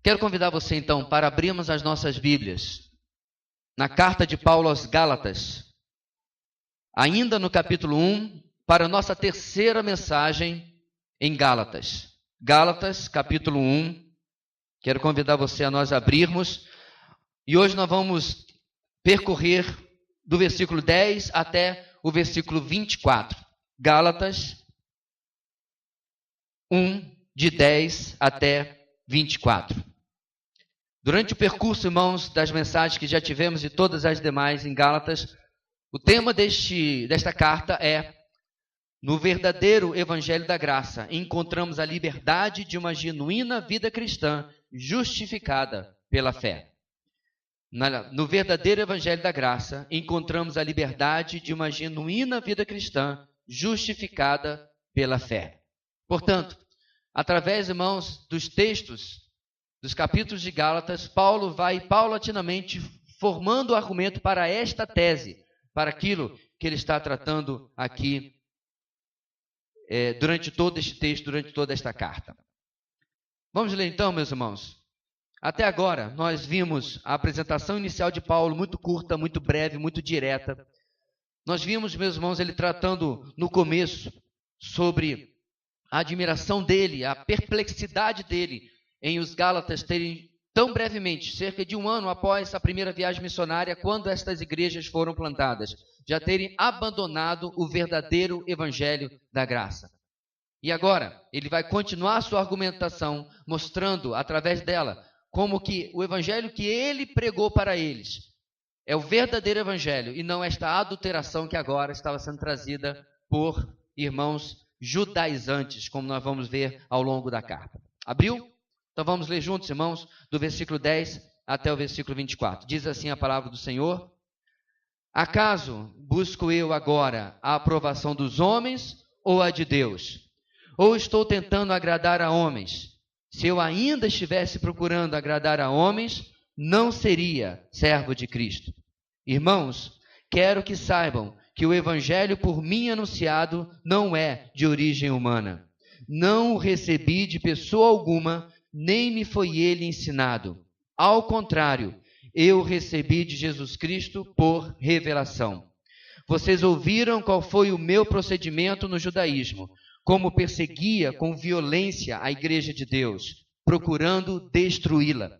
Quero convidar você então para abrirmos as nossas Bíblias na carta de Paulo aos Gálatas, ainda no capítulo 1, para a nossa terceira mensagem em Gálatas. Gálatas, capítulo 1. Quero convidar você a nós abrirmos. E hoje nós vamos percorrer do versículo 10 até o versículo 24. Gálatas 1, de 10 até 24. Durante o percurso, irmãos, das mensagens que já tivemos e todas as demais em Gálatas, o tema desta carta é: no verdadeiro Evangelho da Graça, encontramos a liberdade de uma genuína vida cristã justificada pela fé. No verdadeiro Evangelho da Graça, encontramos a liberdade de uma genuína vida cristã justificada pela fé. Portanto, através, irmãos, dos textos, dos capítulos de Gálatas, Paulo vai paulatinamente formando o argumento para esta tese, para aquilo que ele está tratando aqui durante todo este texto, durante toda esta carta. Vamos ler então, meus irmãos. Até agora, nós vimos a apresentação inicial de Paulo, muito curta, muito breve, muito direta. Nós vimos, meus irmãos, ele tratando no começo sobre a admiração dele, a perplexidade dele em os Gálatas terem tão brevemente, cerca de um ano após a primeira viagem missionária, quando estas igrejas foram plantadas, já terem abandonado o verdadeiro Evangelho da Graça. E agora, ele vai continuar a sua argumentação, mostrando através dela como que o Evangelho que ele pregou para eles é o verdadeiro Evangelho e não esta adulteração que agora estava sendo trazida por irmãos judaizantes, como nós vamos ver ao longo da carta. Abriu? Então vamos ler juntos, irmãos, do versículo 10 até o versículo 24. Diz assim a palavra do Senhor: acaso busco eu agora a aprovação dos homens ou a de Deus? Ou estou tentando agradar a homens? Se eu ainda estivesse procurando agradar a homens, não seria servo de Cristo. Irmãos, quero que saibam que o evangelho por mim anunciado não é de origem humana. Não o recebi de pessoa alguma, nem me foi ele ensinado. Ao contrário, eu recebi de Jesus Cristo por revelação. Vocês ouviram qual foi o meu procedimento no judaísmo, como perseguia com violência a igreja de Deus, procurando destruí-la.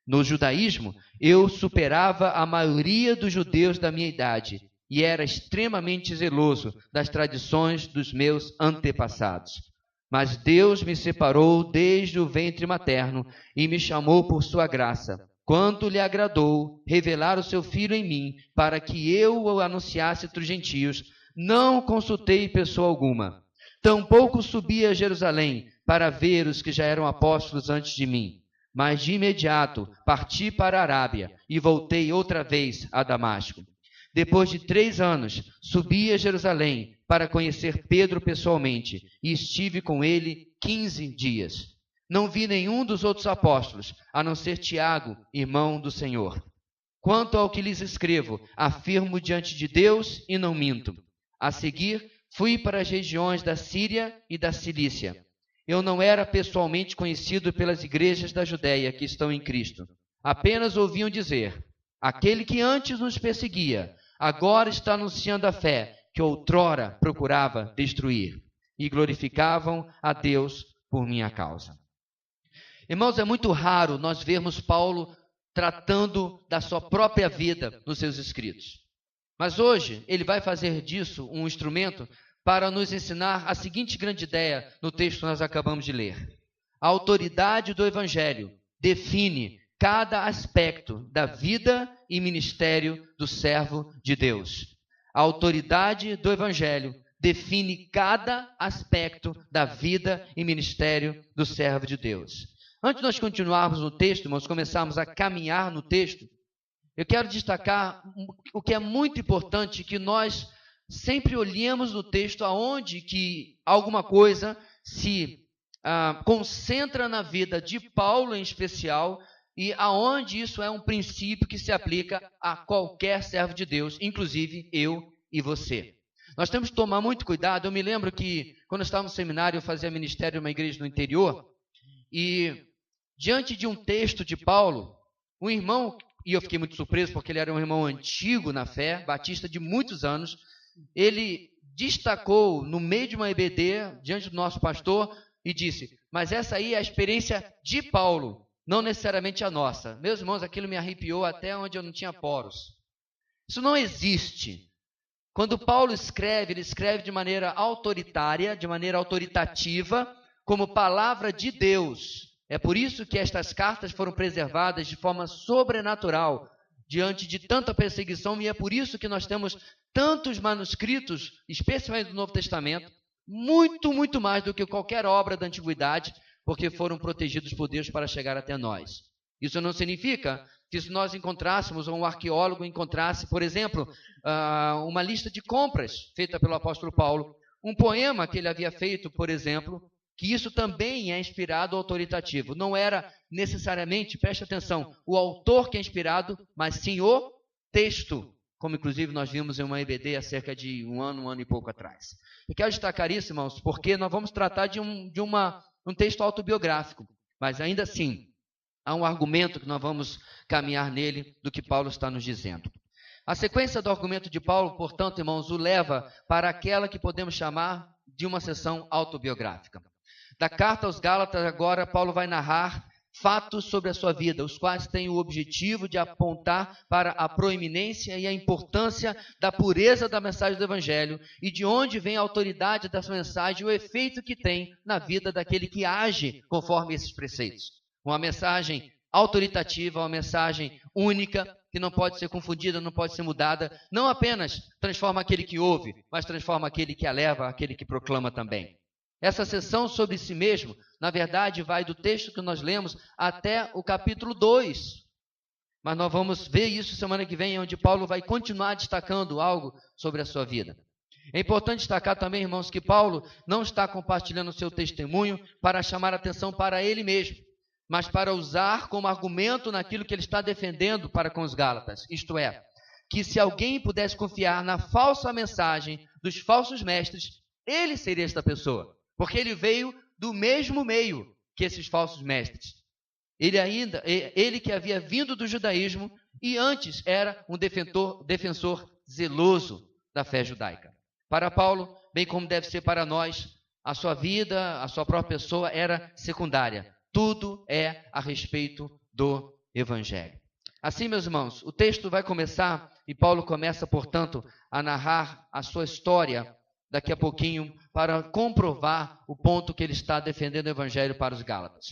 No judaísmo, eu superava a maioria dos judeus da minha idade e era extremamente zeloso das tradições dos meus antepassados. Mas Deus me separou desde o ventre materno e me chamou por sua graça, quando lhe agradou revelar o seu Filho em mim, para que eu o anunciasse entre os gentios. Não consultei pessoa alguma. Tampouco subi a Jerusalém para ver os que já eram apóstolos antes de mim. Mas de imediato parti para a Arábia e voltei outra vez a Damasco. Depois de 3 anos, subi a Jerusalém para conhecer Pedro pessoalmente e estive com ele 15 dias. Não vi nenhum dos outros apóstolos, a não ser Tiago, irmão do Senhor. Quanto ao que lhes escrevo, afirmo diante de Deus e não minto. A seguir, fui para as regiões da Síria e da Cilícia. Eu não era pessoalmente conhecido pelas igrejas da Judéia que estão em Cristo. Apenas ouviam dizer: aquele que antes nos perseguia, agora está anunciando a fé que outrora procurava destruir. E glorificavam a Deus por minha causa. Irmãos, é muito raro nós vermos Paulo tratando da sua própria vida nos seus escritos. Mas hoje ele vai fazer disso um instrumento para nos ensinar a seguinte grande ideia no texto que nós acabamos de ler. A autoridade do Evangelho define cada aspecto da vida e ministério do servo de Deus. A autoridade do Evangelho define cada aspecto da vida e ministério do servo de Deus. Antes de nós continuarmos no texto, irmãos, começarmos a caminhar no texto, eu quero destacar o que é muito importante, que nós sempre olhemos no texto aonde que alguma coisa se concentra na vida de Paulo em especial e aonde isso é um princípio que se aplica a qualquer servo de Deus, inclusive eu e você. Nós temos que tomar muito cuidado. Eu me lembro que quando eu estava no seminário eu fazia ministério em uma igreja no interior e diante de um texto de Paulo, um irmão, e eu fiquei muito surpreso porque ele era um irmão antigo na fé, batista de muitos anos, ele destacou no meio de uma EBD, diante do nosso pastor, e disse: mas essa aí é a experiência de Paulo, não necessariamente a nossa. Meus irmãos, aquilo me arrepiou até onde eu não tinha poros. Isso não existe. Quando Paulo escreve, ele escreve de maneira autoritária, de maneira autoritativa, como palavra de Deus. É por isso que estas cartas foram preservadas de forma sobrenatural, diante de tanta perseguição, e é por isso que nós temos tantos manuscritos, especialmente do Novo Testamento, muito, muito mais do que qualquer obra da Antiguidade, porque foram protegidos por Deus para chegar até nós. Isso não significa que se nós encontrássemos, ou um arqueólogo encontrasse, por exemplo, uma lista de compras feita pelo apóstolo Paulo, um poema que ele havia feito, por exemplo, que isso também é inspirado autoritativo. Não era necessariamente, preste atenção, o autor que é inspirado, mas sim o texto, como inclusive nós vimos em uma EBD há cerca de um ano e pouco atrás. Eu quero destacar isso, irmãos, porque nós vamos tratar de um texto autobiográfico, mas ainda assim, há um argumento que nós vamos caminhar nele do que Paulo está nos dizendo. A sequência do argumento de Paulo, portanto, irmãos, o leva para aquela que podemos chamar de uma sessão autobiográfica. Da carta aos Gálatas, agora, Paulo vai narrar fatos sobre a sua vida, os quais têm o objetivo de apontar para a proeminência e a importância da pureza da mensagem do Evangelho e de onde vem a autoridade dessa mensagem e o efeito que tem na vida daquele que age conforme esses preceitos. Uma mensagem autoritativa, uma mensagem única, que não pode ser confundida, não pode ser mudada, não apenas transforma aquele que ouve, mas transforma aquele que a leva, aquele que proclama também. Essa sessão sobre si mesmo, na verdade, vai do texto que nós lemos até o capítulo 2. Mas nós vamos ver isso semana que vem, onde Paulo vai continuar destacando algo sobre a sua vida. É importante destacar também, irmãos, que Paulo não está compartilhando o seu testemunho para chamar atenção para ele mesmo, mas para usar como argumento naquilo que ele está defendendo para com os Gálatas. Isto é, que se alguém pudesse confiar na falsa mensagem dos falsos mestres, ele seria esta pessoa. Porque ele veio do mesmo meio que esses falsos mestres. Ele que havia vindo do judaísmo e antes era um defensor zeloso da fé judaica. Para Paulo, bem como deve ser para nós, a sua vida, a sua própria pessoa era secundária. Tudo é a respeito do Evangelho. Assim, meus irmãos, o texto vai começar e Paulo começa, portanto, a narrar a sua história daqui a pouquinho, para comprovar o ponto que ele está defendendo o Evangelho para os Gálatas.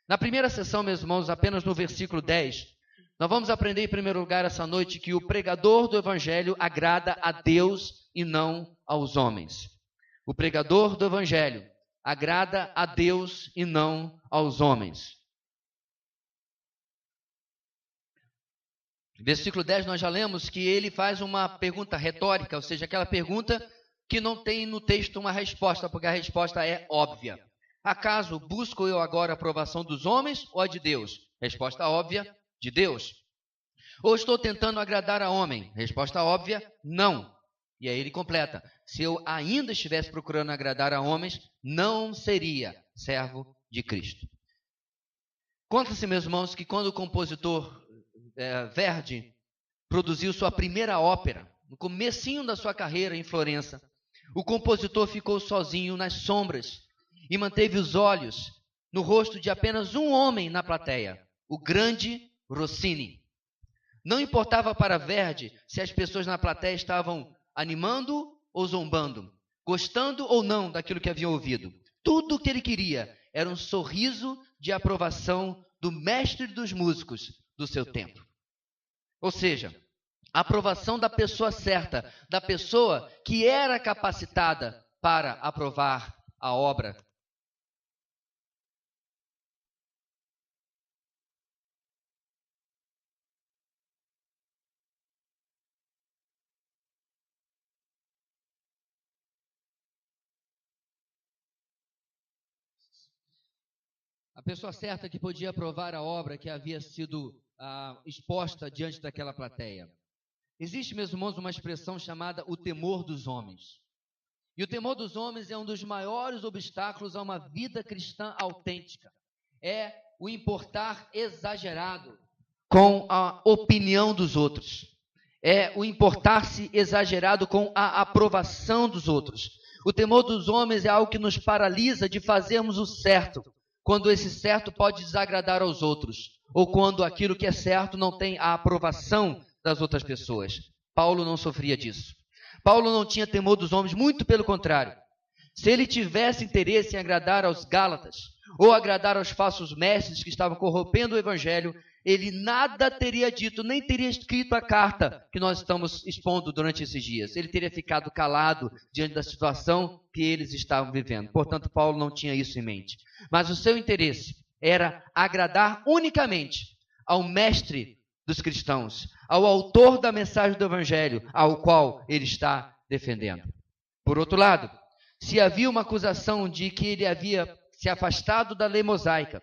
Na primeira sessão, meus irmãos, apenas no versículo 10, nós vamos aprender em primeiro lugar essa noite que o pregador do Evangelho agrada a Deus e não aos homens. O pregador do Evangelho agrada a Deus e não aos homens. Versículo 10 nós já lemos que ele faz uma pergunta retórica, ou seja, aquela pergunta que não tem no texto uma resposta, porque a resposta é óbvia. Acaso busco eu agora a aprovação dos homens ou a de Deus? Resposta óbvia, de Deus. Ou estou tentando agradar a homem? Resposta óbvia, não. E aí ele completa: se eu ainda estivesse procurando agradar a homens, não seria servo de Cristo. Conta-se, meus irmãos, que quando o compositor Verdi produziu sua primeira ópera, no comecinho da sua carreira em Florença, o compositor ficou sozinho nas sombras e manteve os olhos no rosto de apenas um homem na plateia, o grande Rossini. Não importava para Verdi se as pessoas na plateia estavam animando ou zombando, gostando ou não daquilo que haviam ouvido. Tudo o que ele queria era um sorriso de aprovação do mestre dos músicos do seu tempo. Ou seja, a aprovação da pessoa certa, da pessoa que era capacitada para aprovar a obra. A pessoa certa que podia aprovar a obra que havia sido exposta diante daquela plateia. Existe, meus irmãos, uma expressão chamada o temor dos homens. E o temor dos homens é um dos maiores obstáculos a uma vida cristã autêntica. É o importar exagerado com a opinião dos outros. É o importar-se exagerado com a aprovação dos outros. O temor dos homens é algo que nos paralisa de fazermos o certo, quando esse certo pode desagradar aos outros, ou quando aquilo que é certo não tem a aprovação das outras pessoas. Paulo não sofria disso. Paulo não tinha temor dos homens, muito pelo contrário. Se ele tivesse interesse em agradar aos Gálatas, ou agradar aos falsos mestres que estavam corrompendo o evangelho, ele nada teria dito, nem teria escrito a carta que nós estamos expondo durante esses dias. Ele teria ficado calado diante da situação que eles estavam vivendo. Portanto, Paulo não tinha isso em mente. Mas o seu interesse era agradar unicamente ao mestre dos cristãos, ao autor da mensagem do evangelho, ao qual ele está defendendo. Por outro lado, se havia uma acusação de que ele havia se afastado da lei mosaica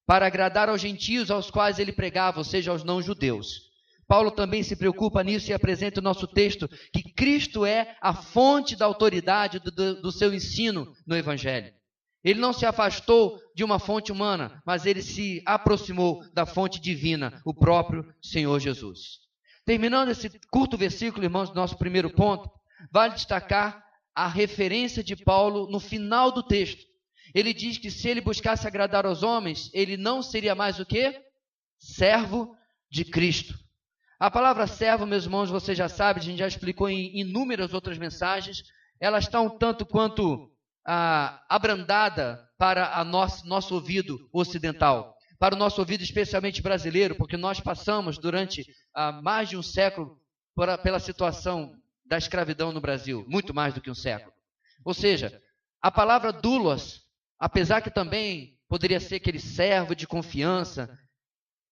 para agradar aos gentios aos quais ele pregava, ou seja, aos não-judeus, Paulo também se preocupa nisso e apresenta o nosso texto que Cristo é a fonte da autoridade do seu ensino no evangelho. Ele não se afastou de uma fonte humana, mas ele se aproximou da fonte divina, o próprio Senhor Jesus. Terminando esse curto versículo, irmãos, do nosso primeiro ponto, vale destacar a referência de Paulo no final do texto. Ele diz que se ele buscasse agradar aos homens, ele não seria mais o quê? Servo de Cristo. A palavra servo, meus irmãos, você já sabe, a gente já explicou em inúmeras outras mensagens, ela está um tanto quanto abrandada para nosso ouvido ocidental, para o nosso ouvido especialmente brasileiro, porque nós passamos durante mais de um século pela situação da escravidão no Brasil, muito mais do que um século. Ou seja, a palavra doulos, apesar que também poderia ser aquele servo de confiança,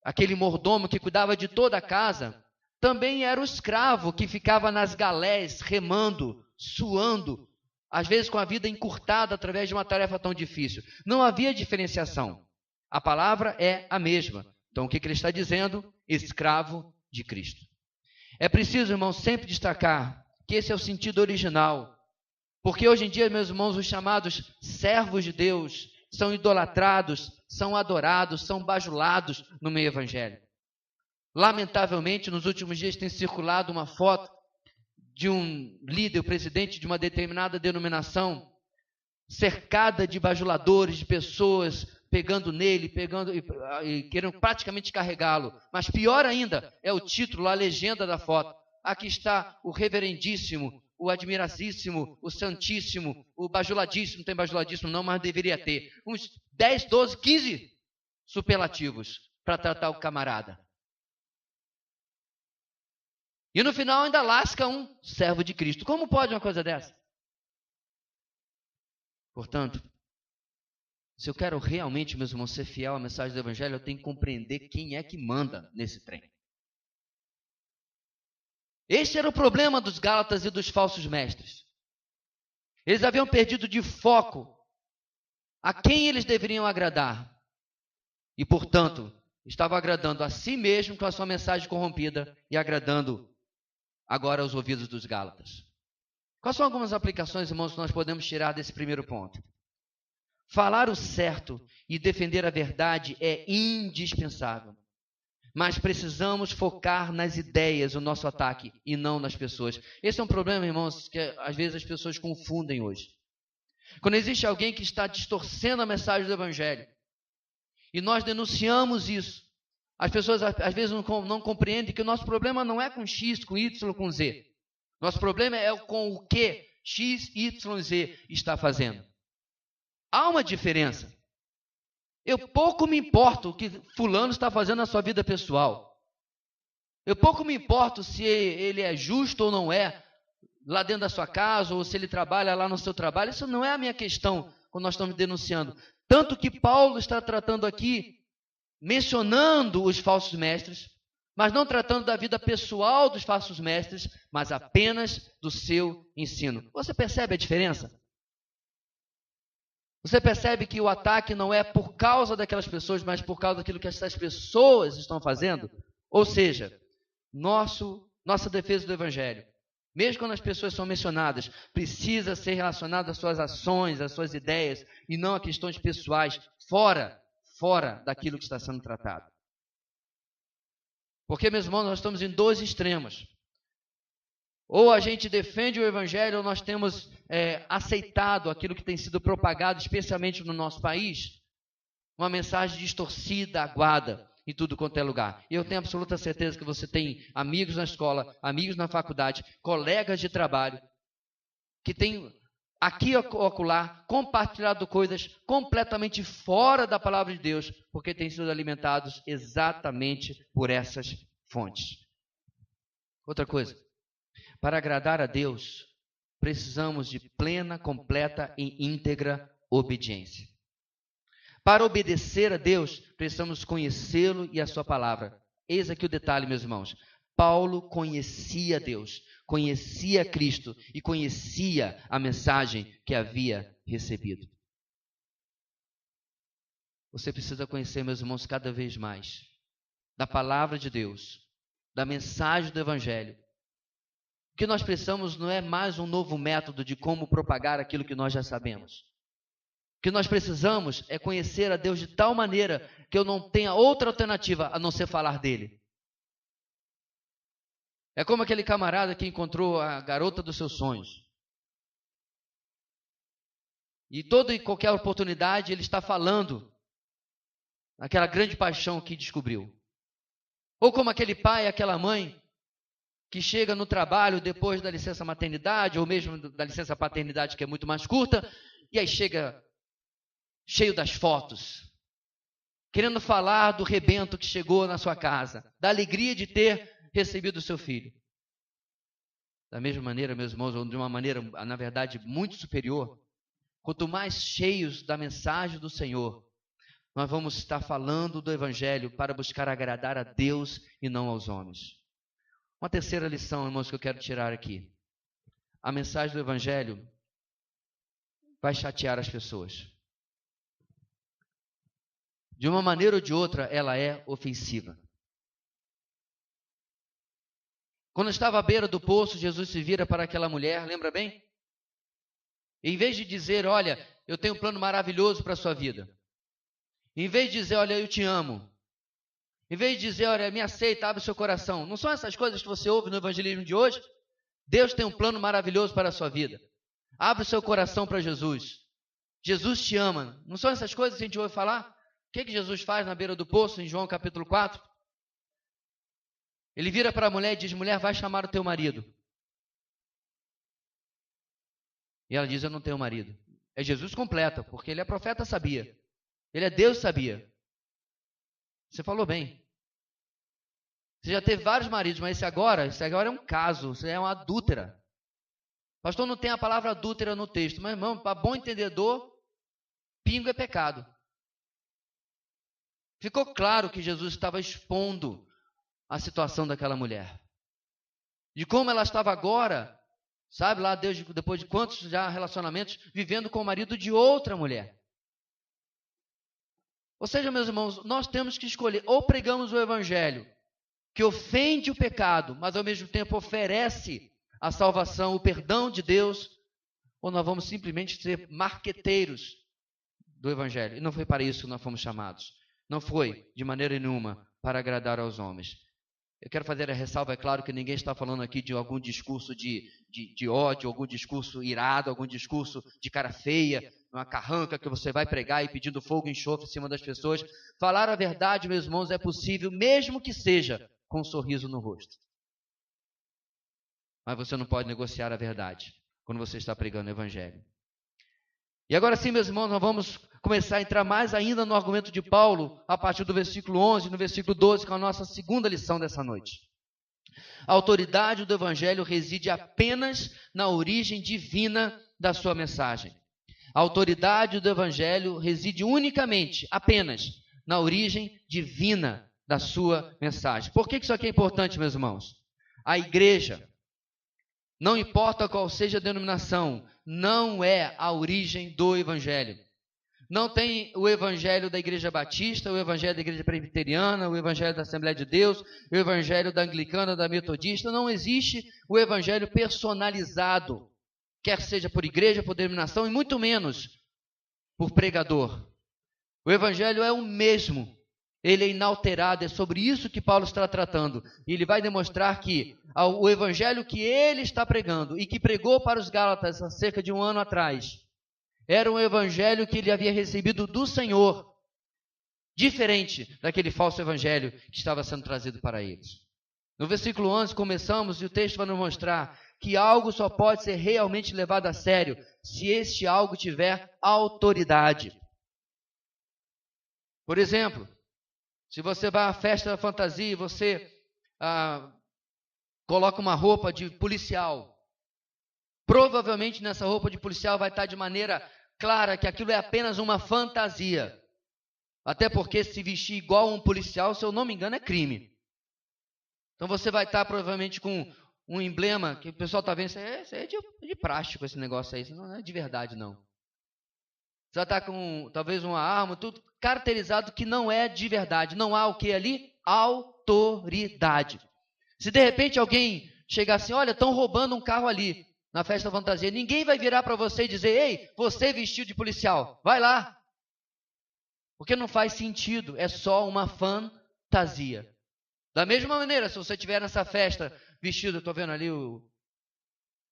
aquele mordomo que cuidava de toda a casa, também era o escravo que ficava nas galés, remando, suando, às vezes com a vida encurtada através de uma tarefa tão difícil. Não havia diferenciação. A palavra é a mesma. Então, o que ele está dizendo? Escravo de Cristo. É preciso, irmãos, sempre destacar que esse é o sentido original. Porque hoje em dia, meus irmãos, os chamados servos de Deus são idolatrados, são adorados, são bajulados no meio evangélico. Lamentavelmente, nos últimos dias tem circulado uma foto de um líder, o presidente de uma determinada denominação, cercada de bajuladores, de pessoas pegando nele, e querendo praticamente carregá-lo. Mas pior ainda é o título, a legenda da foto. Aqui está o reverendíssimo, o admiradíssimo, o santíssimo, o bajuladíssimo, não tem bajuladíssimo não, mas deveria ter. Uns 10, 12, 15 superlativos para tratar o camarada. E no final ainda lasca um servo de Cristo. Como pode uma coisa dessa? Portanto, se eu quero realmente, meus irmãos, ser fiel à mensagem do Evangelho, eu tenho que compreender quem é que manda nesse trem. Este era o problema dos Gálatas e dos falsos mestres. Eles haviam perdido de foco a quem eles deveriam agradar. E, portanto, estavam agradando a si mesmo com a sua mensagem corrompida e agradando agora aos ouvidos dos Gálatas. Quais são algumas aplicações, irmãos, que nós podemos tirar desse primeiro ponto? Falar o certo e defender a verdade é indispensável. Mas precisamos focar nas ideias, o nosso ataque, e não nas pessoas. Esse é um problema, irmãos, que às vezes as pessoas confundem hoje. Quando existe alguém que está distorcendo a mensagem do Evangelho, e nós denunciamos isso, as pessoas às vezes não compreendem que o nosso problema não é com X, com Y, com Z. Nosso problema é com o que X, Y, Z está fazendo. Há uma diferença. Eu pouco me importo o que fulano está fazendo na sua vida pessoal. Eu pouco me importo se ele é justo ou não é, lá dentro da sua casa, ou se ele trabalha lá no seu trabalho. Isso não é a minha questão quando nós estamos denunciando. Tanto que Paulo está tratando aqui, mencionando os falsos mestres, mas não tratando da vida pessoal dos falsos mestres, mas apenas do seu ensino. Você percebe a diferença? Você percebe que o ataque não é por causa daquelas pessoas, mas por causa daquilo que essas pessoas estão fazendo? Ou seja, nossa defesa do Evangelho, mesmo quando as pessoas são mencionadas, precisa ser relacionada às suas ações, às suas ideias, e não a questões pessoais, fora fora daquilo que está sendo tratado. Porque, meus irmãos, nós estamos em dois extremos. Ou a gente defende o Evangelho, ou nós temos aceitado aquilo que tem sido propagado, especialmente no nosso país, uma mensagem distorcida, aguada, em tudo quanto é lugar. E eu tenho absoluta certeza que você tem amigos na escola, amigos na faculdade, colegas de trabalho, que têm aqui ou acolá compartilhado coisas completamente fora da palavra de Deus, porque têm sido alimentados exatamente por essas fontes. Outra coisa, para agradar a Deus, precisamos de plena, completa e íntegra obediência. Para obedecer a Deus, precisamos conhecê-lo e a sua palavra. Eis aqui o detalhe, meus irmãos. Paulo conhecia Deus, conhecia Cristo e conhecia a mensagem que havia recebido. Você precisa conhecer, meus irmãos, cada vez mais da palavra de Deus, da mensagem do Evangelho. O que nós precisamos não é mais um novo método de como propagar aquilo que nós já sabemos. O que nós precisamos é conhecer a Deus de tal maneira que eu não tenha outra alternativa a não ser falar dele. É como aquele camarada que encontrou a garota dos seus sonhos. E toda e qualquer oportunidade ele está falando aquela grande paixão que descobriu. Ou como aquele pai, aquela mãe que chega no trabalho depois da licença maternidade, ou mesmo da licença paternidade, que é muito mais curta, e aí chega cheio das fotos, querendo falar do rebento que chegou na sua casa, da alegria de ter recebido o seu filho. Da mesma maneira, meus irmãos, ou de uma maneira, na verdade, muito superior, quanto mais cheios da mensagem do Senhor, nós vamos estar falando do Evangelho para buscar agradar a Deus e não aos homens. Uma terceira lição, irmãos, que eu quero tirar aqui. A mensagem do Evangelho vai chatear as pessoas. De uma maneira ou de outra, ela é ofensiva. Quando estava à beira do poço, Jesus se vira para aquela mulher, lembra bem? E em vez de dizer, olha, eu tenho um plano maravilhoso para a sua vida. Em vez de dizer, olha, eu te amo. Em vez de dizer, olha, me aceita, abre o seu coração. Não são essas coisas que você ouve no evangelismo de hoje? Deus tem um plano maravilhoso para a sua vida. Abre o seu coração para Jesus. Jesus te ama. Não são essas coisas que a gente ouve falar? O que Jesus faz na beira do poço, em João capítulo 4? Ele vira para a mulher e diz, mulher, vai chamar o teu marido. E ela diz, eu não tenho marido. É Jesus completa, porque ele é profeta, sabia. Ele é Deus, sabia. Você falou bem. Você já teve vários maridos, mas esse agora é um caso, você é uma adúltera. Pastor, não tem a palavra adúltera no texto, mas irmão, para bom entendedor, pingo é pecado. Ficou claro que Jesus estava expondo a situação daquela mulher. De como ela estava agora, sabe lá, depois de quantos já relacionamentos, vivendo com o marido de outra mulher. Ou seja, meus irmãos, nós temos que escolher, ou pregamos o Evangelho, que ofende o pecado, mas ao mesmo tempo oferece a salvação, o perdão de Deus, ou nós vamos simplesmente ser marqueteiros do Evangelho. E não foi para isso que nós fomos chamados. Não foi, de maneira nenhuma, para agradar aos homens. Eu quero fazer a ressalva, é claro que ninguém está falando aqui de algum discurso de ódio, algum discurso irado, algum discurso de cara feia, uma carranca que você vai pregar e pedindo fogo e enxofre em cima das pessoas. Falar a verdade, meus irmãos, é possível, mesmo que seja com um sorriso no rosto. Mas você não pode negociar a verdade quando você está pregando o Evangelho. E agora sim, meus irmãos, nós vamos começar a entrar mais ainda no argumento de Paulo, a partir do versículo 11, no versículo 12, que é a nossa segunda lição dessa noite. A autoridade do Evangelho reside apenas na origem divina da sua mensagem. A autoridade do Evangelho reside unicamente, apenas, na origem divina da sua mensagem. Por que isso aqui é importante, meus irmãos? A igreja, não importa qual seja a denominação, não é a origem do Evangelho. Não tem o Evangelho da Igreja Batista, o Evangelho da Igreja Presbiteriana, o Evangelho da Assembleia de Deus, o Evangelho da Anglicana, da Metodista. Não existe o Evangelho personalizado, quer seja por igreja, por denominação, e muito menos por pregador. O evangelho é o mesmo. Ele é inalterado, é sobre isso que Paulo está tratando. E ele vai demonstrar que o evangelho que ele está pregando e que pregou para os Gálatas há cerca de 1 ano atrás, era um evangelho que ele havia recebido do Senhor, diferente daquele falso evangelho que estava sendo trazido para eles. No versículo 11 começamos e o texto vai nos mostrar que algo só pode ser realmente levado a sério se este algo tiver autoridade. Por exemplo, se você vai à festa da fantasia e você coloca uma roupa de policial, provavelmente nessa roupa de policial vai estar de maneira clara que aquilo é apenas uma fantasia. Até porque se vestir igual a um policial, se eu não me engano, é crime. Então você vai estar provavelmente com um emblema que o pessoal está vendo, isso é de plástico esse negócio aí, isso não é de verdade não. Você vai estar com talvez uma arma, tudo caracterizado que não é de verdade. Não há o que ali? Autoridade. Se de repente alguém chegar assim, olha, estão roubando um carro ali na festa fantasia, ninguém vai virar para você e dizer, ei, você vestido de policial, vai lá. Porque não faz sentido, é só uma fantasia. Da mesma maneira, se você estiver nessa festa vestido, estou vendo ali o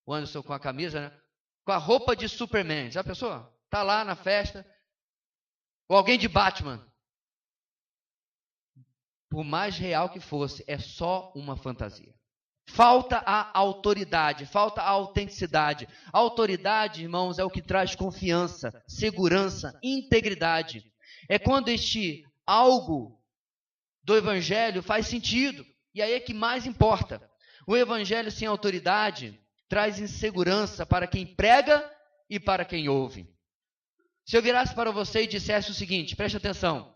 Anderson com a camisa, né? Com a roupa de Superman, já pensou? Está lá na festa, ou alguém de Batman. Por mais real que fosse, é só uma fantasia. Falta a autoridade, falta a autenticidade. A autoridade, irmãos, é o que traz confiança, segurança, integridade. É quando este algo do evangelho faz sentido. E aí é que mais importa. O evangelho sem autoridade traz insegurança para quem prega e para quem ouve. Se eu virasse para você e dissesse o seguinte, preste atenção.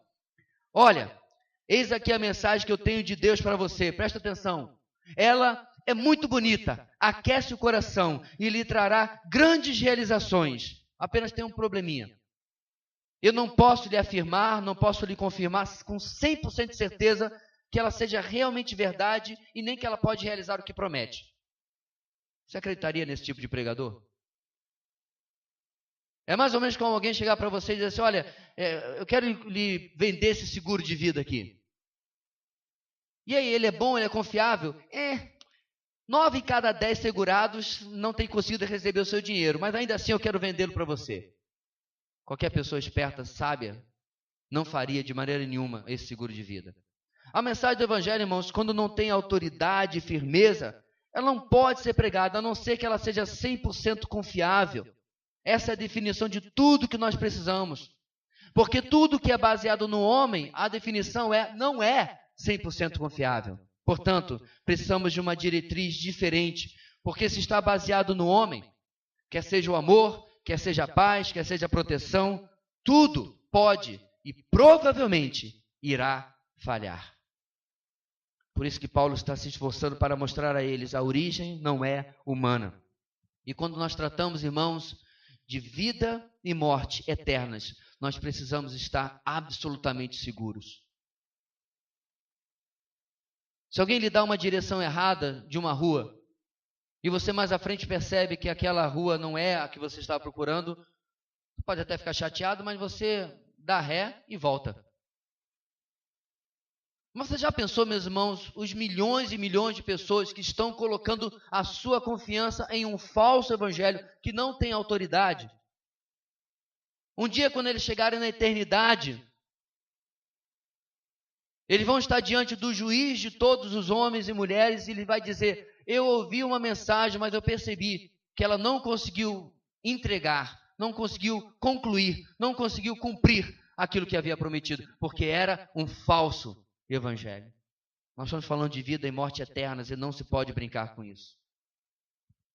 Olha, eis aqui a mensagem que eu tenho de Deus para você, presta atenção. Ela é muito bonita, aquece o coração e lhe trará grandes realizações. Apenas tem um probleminha. Eu não posso lhe afirmar, não posso lhe confirmar com 100% de certeza que ela seja realmente verdade e nem que ela pode realizar o que promete. Você acreditaria nesse tipo de pregador? É mais ou menos como alguém chegar para você e dizer assim, olha, eu quero lhe vender esse seguro de vida aqui. E aí, ele é bom, ele é confiável? 9 em cada 10 segurados não têm conseguido receber o seu dinheiro, mas ainda assim eu quero vendê-lo para você. Qualquer pessoa esperta, sábia, não faria de maneira nenhuma esse seguro de vida. A mensagem do evangelho, irmãos, quando não tem autoridade e firmeza, ela não pode ser pregada, a não ser que ela seja 100% confiável. Essa é a definição de tudo que nós precisamos. Porque tudo que é baseado no homem, a definição não é 100% confiável. Portanto, precisamos de uma diretriz diferente. Porque se está baseado no homem, quer seja o amor, quer seja a paz, quer seja a proteção, tudo pode e provavelmente irá falhar. Por isso que Paulo está se esforçando para mostrar a eles, a origem não é humana. E quando nós tratamos, irmãos, de vida e morte eternas, nós precisamos estar absolutamente seguros. Se alguém lhe dá uma direção errada de uma rua, e você mais à frente percebe que aquela rua não é a que você estava procurando, pode até ficar chateado, mas você dá ré e volta. Mas você já pensou, meus irmãos, os milhões e milhões de pessoas que estão colocando a sua confiança em um falso evangelho que não tem autoridade? Um dia, quando eles chegarem na eternidade, eles vão estar diante do juiz de todos os homens e mulheres e ele vai dizer, eu ouvi uma mensagem, mas eu percebi que ela não conseguiu entregar, não conseguiu concluir, não conseguiu cumprir aquilo que havia prometido, porque era um falso evangelho. Nós estamos falando de vida e morte eternas e não se pode brincar com isso.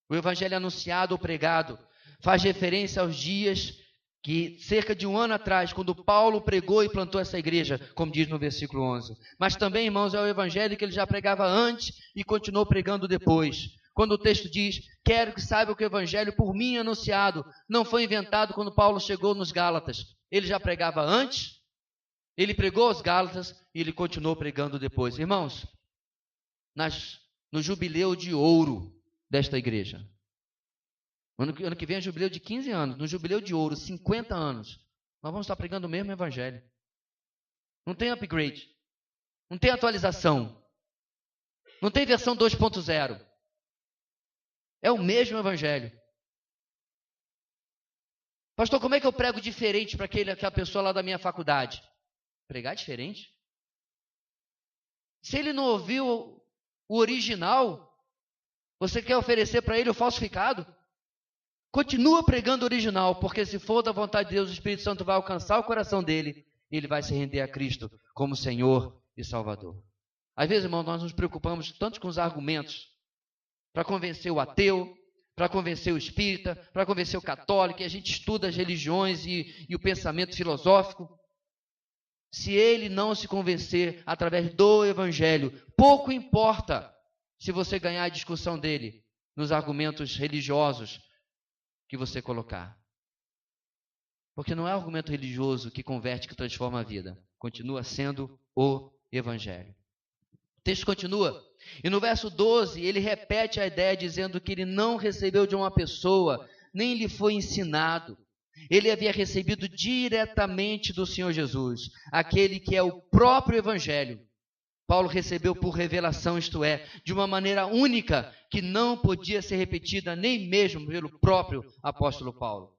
O evangelho anunciado ou pregado faz referência aos dias que cerca de 1 ano atrás, quando Paulo pregou e plantou essa igreja, como diz no versículo 11. Mas também, irmãos, é o evangelho que ele já pregava antes e continuou pregando depois. Quando o texto diz, quero que saibam que o evangelho por mim anunciado não foi inventado quando Paulo chegou nos Gálatas. Ele já pregava antes, ele pregou aos Gálatas e ele continuou pregando depois. Irmãos, no jubileu de ouro desta igreja, ano que vem é jubileu de 15 anos, no jubileu de ouro, 50 anos, Nós vamos estar pregando o mesmo evangelho. Não tem upgrade. Não tem atualização. Não tem versão 2.0. É o mesmo evangelho. Pastor, como é que eu prego diferente para aquela pessoa lá da minha faculdade? Pregar diferente? Se ele não ouviu o original, você quer oferecer para ele o falsificado? Continua pregando o original, porque se for da vontade de Deus, o Espírito Santo vai alcançar o coração dele e ele vai se render a Cristo como Senhor e Salvador. Às vezes, irmão, nós nos preocupamos tanto com os argumentos para convencer o ateu, para convencer o espírita, para convencer o católico, e a gente estuda as religiões e o pensamento filosófico. Se ele não se convencer através do evangelho, pouco importa se você ganhar a discussão dele nos argumentos religiosos que você colocar. Porque não é o argumento religioso que converte, que transforma a vida. Continua sendo o evangelho. O texto continua. E no verso 12, ele repete a ideia dizendo que ele não recebeu de uma pessoa, nem lhe foi ensinado. Ele havia recebido diretamente do Senhor Jesus, aquele que é o próprio evangelho. Paulo recebeu por revelação, isto é, de uma maneira única, que não podia ser repetida nem mesmo pelo próprio apóstolo Paulo.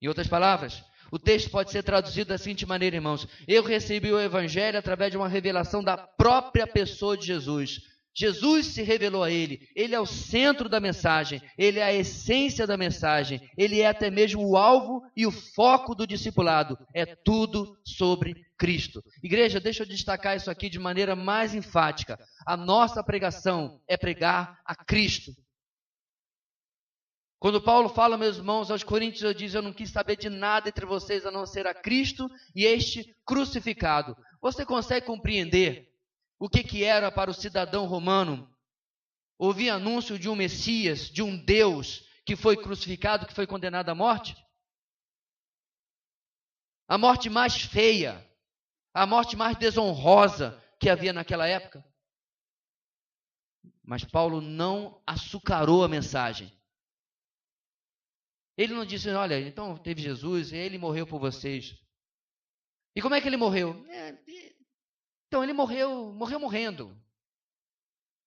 Em outras palavras, o texto pode ser traduzido da seguinte maneira, irmãos: eu recebi o evangelho através de uma revelação da própria pessoa de Jesus. Jesus se revelou a ele é o centro da mensagem, ele é a essência da mensagem, ele é até mesmo o alvo e o foco do discipulado, é tudo sobre Cristo. Igreja, deixa eu destacar isso aqui de maneira mais enfática: a nossa pregação é pregar a Cristo. Quando Paulo fala, meus irmãos, aos Coríntios, ele diz: eu não quis saber de nada entre vocês a não ser a Cristo e este crucificado. Você consegue compreender o que era para o cidadão romano ouvir anúncio de um Messias, de um Deus que foi crucificado, que foi condenado à morte? A morte mais feia, a morte mais desonrosa que havia naquela época. Mas Paulo não açucarou a mensagem. Ele não disse: olha, então teve Jesus, ele morreu por vocês. E como é que ele morreu? Então ele morreu morrendo.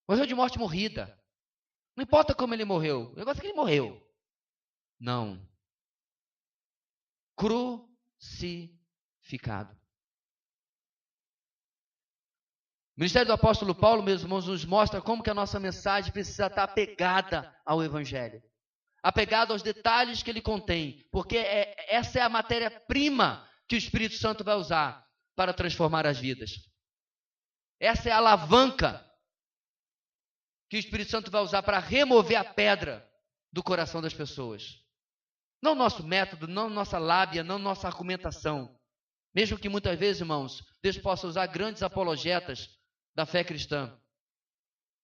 Morreu de morte morrida. Não importa como ele morreu, o negócio é que ele morreu. Não. Crucificado. O ministério do apóstolo Paulo, meus irmãos, nos mostra como que a nossa mensagem precisa estar apegada ao evangelho. Apegado aos detalhes que ele contém, porque essa é a matéria-prima que o Espírito Santo vai usar para transformar as vidas. Essa é a alavanca que o Espírito Santo vai usar para remover a pedra do coração das pessoas. Não nosso método, não nossa lábia, não nossa argumentação. Mesmo que muitas vezes, irmãos, Deus possa usar grandes apologetas da fé cristã,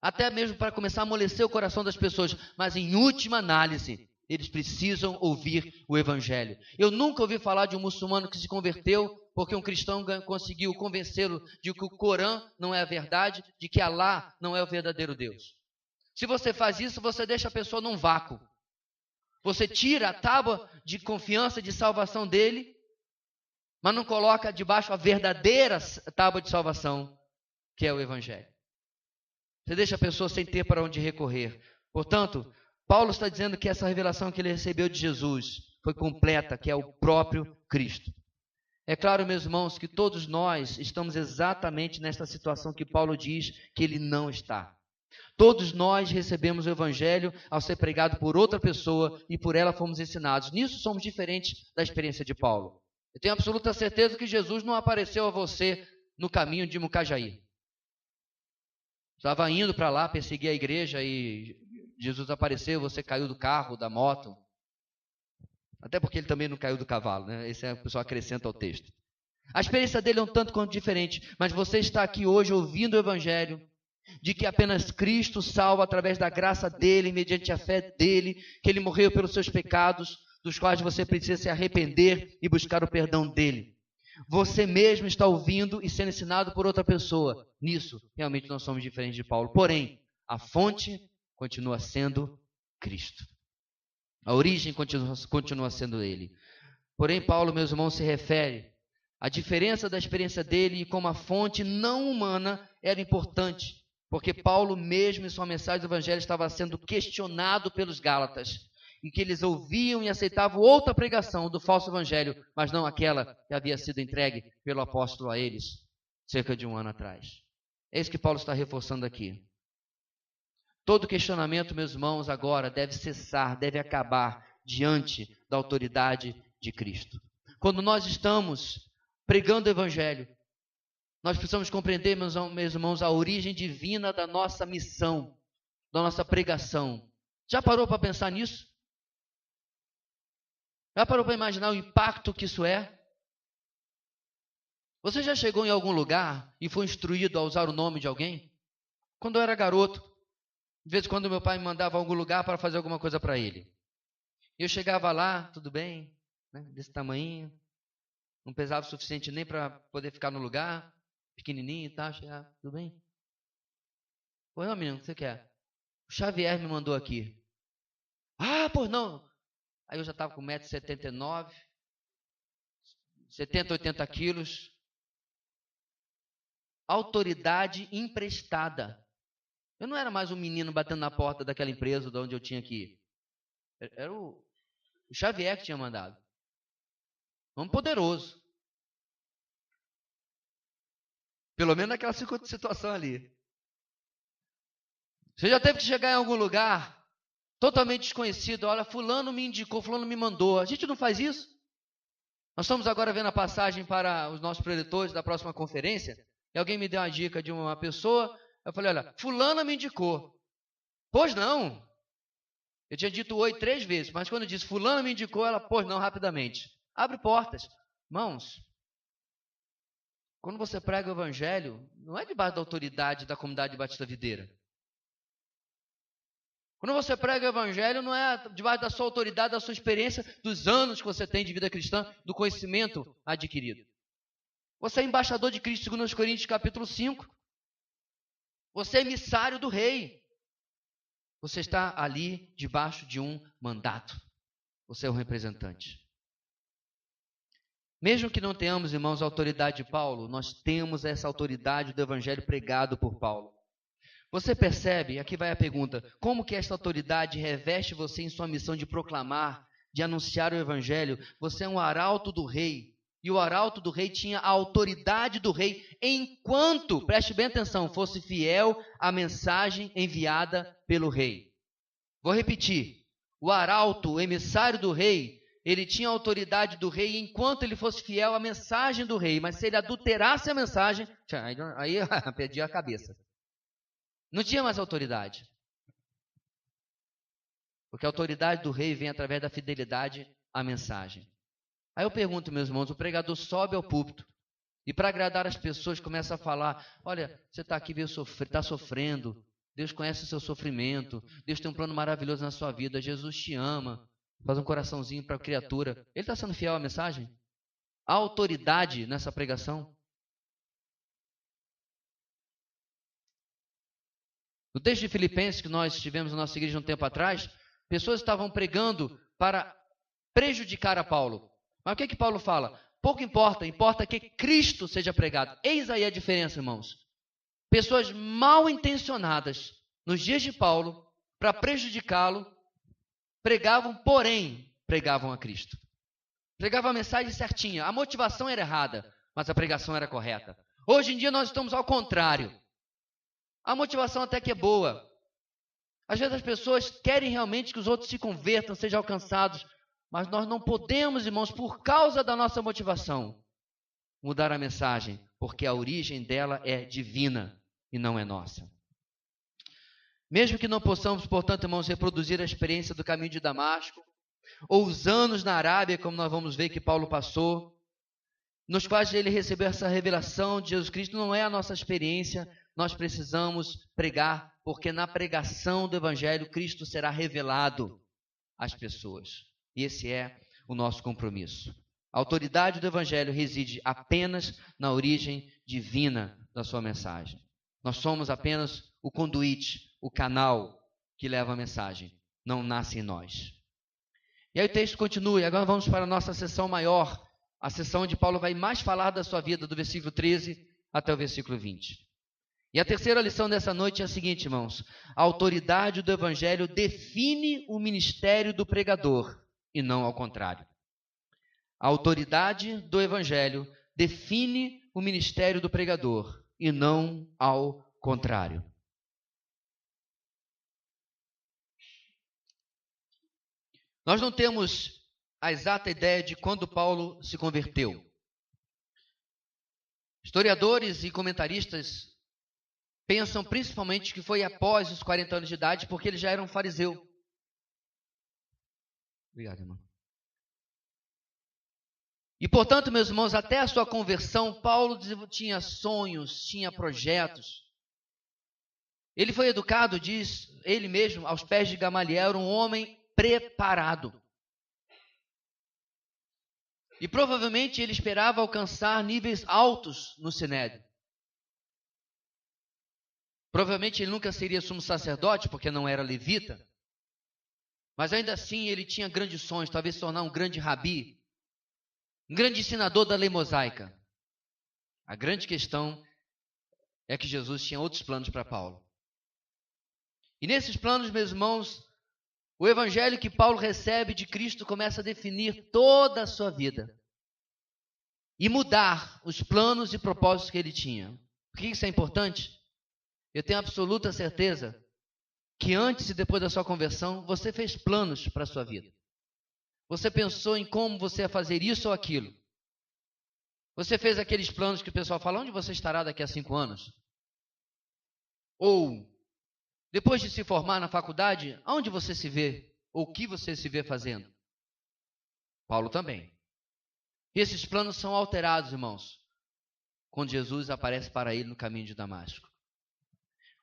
até mesmo para começar a amolecer o coração das pessoas, mas em última análise, eles precisam ouvir o evangelho. Eu nunca ouvi falar de um muçulmano que se converteu porque um cristão conseguiu convencê-lo de que o Corão não é a verdade, de que Alá não é o verdadeiro Deus. Se você faz isso, você deixa a pessoa num vácuo. Você tira a tábua de confiança, de salvação dele, mas não coloca debaixo a verdadeira tábua de salvação, que é o evangelho. Você deixa a pessoa sem ter para onde recorrer. Portanto, Paulo está dizendo que essa revelação que ele recebeu de Jesus foi completa, que é o próprio Cristo. É claro, meus irmãos, que todos nós estamos exatamente nesta situação que Paulo diz que ele não está. Todos nós recebemos o evangelho ao ser pregado por outra pessoa e por ela fomos ensinados. Nisso somos diferentes da experiência de Paulo. Eu tenho absoluta certeza que Jesus não apareceu a você no caminho de Mucajaí. Estava indo para lá perseguir a igreja e Jesus apareceu, você caiu do carro, da moto. Até porque ele também não caiu do cavalo, né? Esse é o pessoal acrescenta ao texto. A experiência dele é um tanto quanto diferente, mas você está aqui hoje ouvindo o evangelho de que apenas Cristo salva através da graça dele, mediante a fé dele, que ele morreu pelos seus pecados, dos quais você precisa se arrepender e buscar o perdão dele. Você mesmo está ouvindo e sendo ensinado por outra pessoa. Nisso, realmente nós somos diferentes de Paulo. Porém, a fonte continua sendo Cristo. A origem continua sendo ele. Porém, Paulo, meus irmãos, se refere à diferença da experiência dele e como a fonte não humana era importante, porque Paulo mesmo em sua mensagem do Evangelho estava sendo questionado pelos Gálatas, em que eles ouviam e aceitavam outra pregação do falso Evangelho, mas não aquela que havia sido entregue pelo apóstolo a eles, cerca de um ano atrás. É isso que Paulo está reforçando aqui. Todo questionamento, meus irmãos, agora deve cessar, deve acabar diante da autoridade de Cristo. Quando nós estamos pregando o Evangelho, nós precisamos compreender, meus irmãos, a origem divina da nossa missão, da nossa pregação. Já parou para pensar nisso? Já parou para imaginar o impacto que isso é? Você já chegou em algum lugar e foi instruído a usar o nome de alguém? Quando eu era garoto, de vez em quando meu pai me mandava a algum lugar para fazer alguma coisa para ele. Eu chegava lá, tudo bem, né, desse tamanhinho, não pesava o suficiente nem para poder ficar no lugar, pequenininho e tal, chegava, tudo bem? Pois não, menino, o que você quer? O Xavier me mandou aqui. Ah, pois não. Aí eu já estava com 1,79 m, 70, 80 quilos. Autoridade emprestada. Eu não era mais um menino batendo na porta daquela empresa de onde eu tinha que ir. Era o Xavier que tinha mandado. Homem poderoso. Pelo menos naquela situação ali. Você já teve que chegar em algum lugar totalmente desconhecido. Olha, fulano me indicou, fulano me mandou. A gente não faz isso. Nós estamos agora vendo a passagem para os nossos preletores da próxima conferência. E alguém me deu uma dica de uma pessoa. Eu falei, olha, fulana me indicou. Pois não. Eu tinha dito oi 3 vezes, mas quando eu disse fulana me indicou, ela, pois não, rapidamente. Abre portas. Irmãos, quando você prega o Evangelho, não é debaixo da autoridade da comunidade de Batista Videira. Quando você prega o Evangelho, não é debaixo da sua autoridade, da sua experiência, dos anos que você tem de vida cristã, do conhecimento adquirido. Você é embaixador de Cristo, segundo os Coríntios, capítulo 5. Você é emissário do rei. Você está ali debaixo de um mandato. Você é o representante. Mesmo que não tenhamos, irmãos, a autoridade de Paulo, nós temos essa autoridade do Evangelho pregado por Paulo. Você percebe, aqui vai a pergunta, como que esta autoridade reveste você em sua missão de proclamar, de anunciar o Evangelho? Você é um arauto do rei, e o arauto do rei tinha a autoridade do rei, enquanto, preste bem atenção, fosse fiel à mensagem enviada pelo rei. Vou repetir, o arauto, o emissário do rei, ele tinha a autoridade do rei enquanto ele fosse fiel à mensagem do rei, mas se ele adulterasse a mensagem, aí perdia a cabeça. Não tinha mais autoridade. Porque a autoridade do rei vem através da fidelidade à mensagem. Aí eu pergunto, meus irmãos, o pregador sobe ao púlpito e para agradar as pessoas começa a falar, olha, você está aqui, está sofrendo, Deus conhece o seu sofrimento, Deus tem um plano maravilhoso na sua vida, Jesus te ama, faz um coraçãozinho para a criatura. Ele está sendo fiel à mensagem? Há autoridade nessa pregação? No texto de Filipenses que nós tivemos na nossa igreja um tempo atrás, pessoas estavam pregando para prejudicar a Paulo. Mas o que Paulo fala? Pouco importa, importa que Cristo seja pregado. Eis aí a diferença, irmãos. Pessoas mal intencionadas, nos dias de Paulo, para prejudicá-lo, pregavam, porém, pregavam a Cristo. Pregavam a mensagem certinha. A motivação era errada, mas a pregação era correta. Hoje em dia nós estamos ao contrário. A motivação até que é boa. Às vezes as pessoas querem realmente que os outros se convertam, sejam alcançados, mas nós não podemos, irmãos, por causa da nossa motivação, mudar a mensagem, porque a origem dela é divina e não é nossa. Mesmo que não possamos, portanto, irmãos, reproduzir a experiência do caminho de Damasco, ou os anos na Arábia, como nós vamos ver que Paulo passou, nos quais ele recebeu essa revelação de Jesus Cristo, não é a nossa experiência, nós precisamos pregar, porque na pregação do Evangelho, Cristo será revelado às pessoas. E esse é o nosso compromisso. A autoridade do Evangelho reside apenas na origem divina da sua mensagem. Nós somos apenas o conduíte, o canal que leva a mensagem. Não nasce em nós. E aí o texto continua, e agora vamos para a nossa sessão maior, a sessão onde Paulo vai mais falar da sua vida, do versículo 13 até o versículo 20. E a terceira lição dessa noite é a seguinte, irmãos: a autoridade do evangelho define o ministério do pregador, e não ao contrário. A autoridade do evangelho define o ministério do pregador, e não ao contrário. Nós não temos a exata ideia de quando Paulo se converteu. Historiadores e comentaristas pensam principalmente que foi após os 40 anos de idade, porque ele já era um fariseu. Obrigado, irmão. E, portanto, meus irmãos, até a sua conversão, Paulo tinha sonhos, tinha projetos. Ele foi educado, diz ele mesmo, aos pés de Gamaliel, era um homem preparado. E provavelmente ele esperava alcançar níveis altos no Sinédrio. Provavelmente ele nunca seria sumo sacerdote, porque não era levita. Mas ainda assim ele tinha grandes sonhos, talvez se tornar um grande rabi, um grande ensinador da lei mosaica. A grande questão é que Jesus tinha outros planos para Paulo. E nesses planos, meus irmãos, o evangelho que Paulo recebe de Cristo começa a definir toda a sua vida e mudar os planos e propósitos que ele tinha. Por que isso é importante? Eu tenho absoluta certeza que antes e depois da sua conversão, você fez planos para a sua vida. Você pensou em como você ia fazer isso ou aquilo. Você fez aqueles planos que o pessoal fala, onde você estará daqui a 5 anos? Ou, depois de se formar na faculdade, aonde você se vê? Ou o que você se vê fazendo? Paulo também. E esses planos são alterados, irmãos, quando Jesus aparece para ele no caminho de Damasco.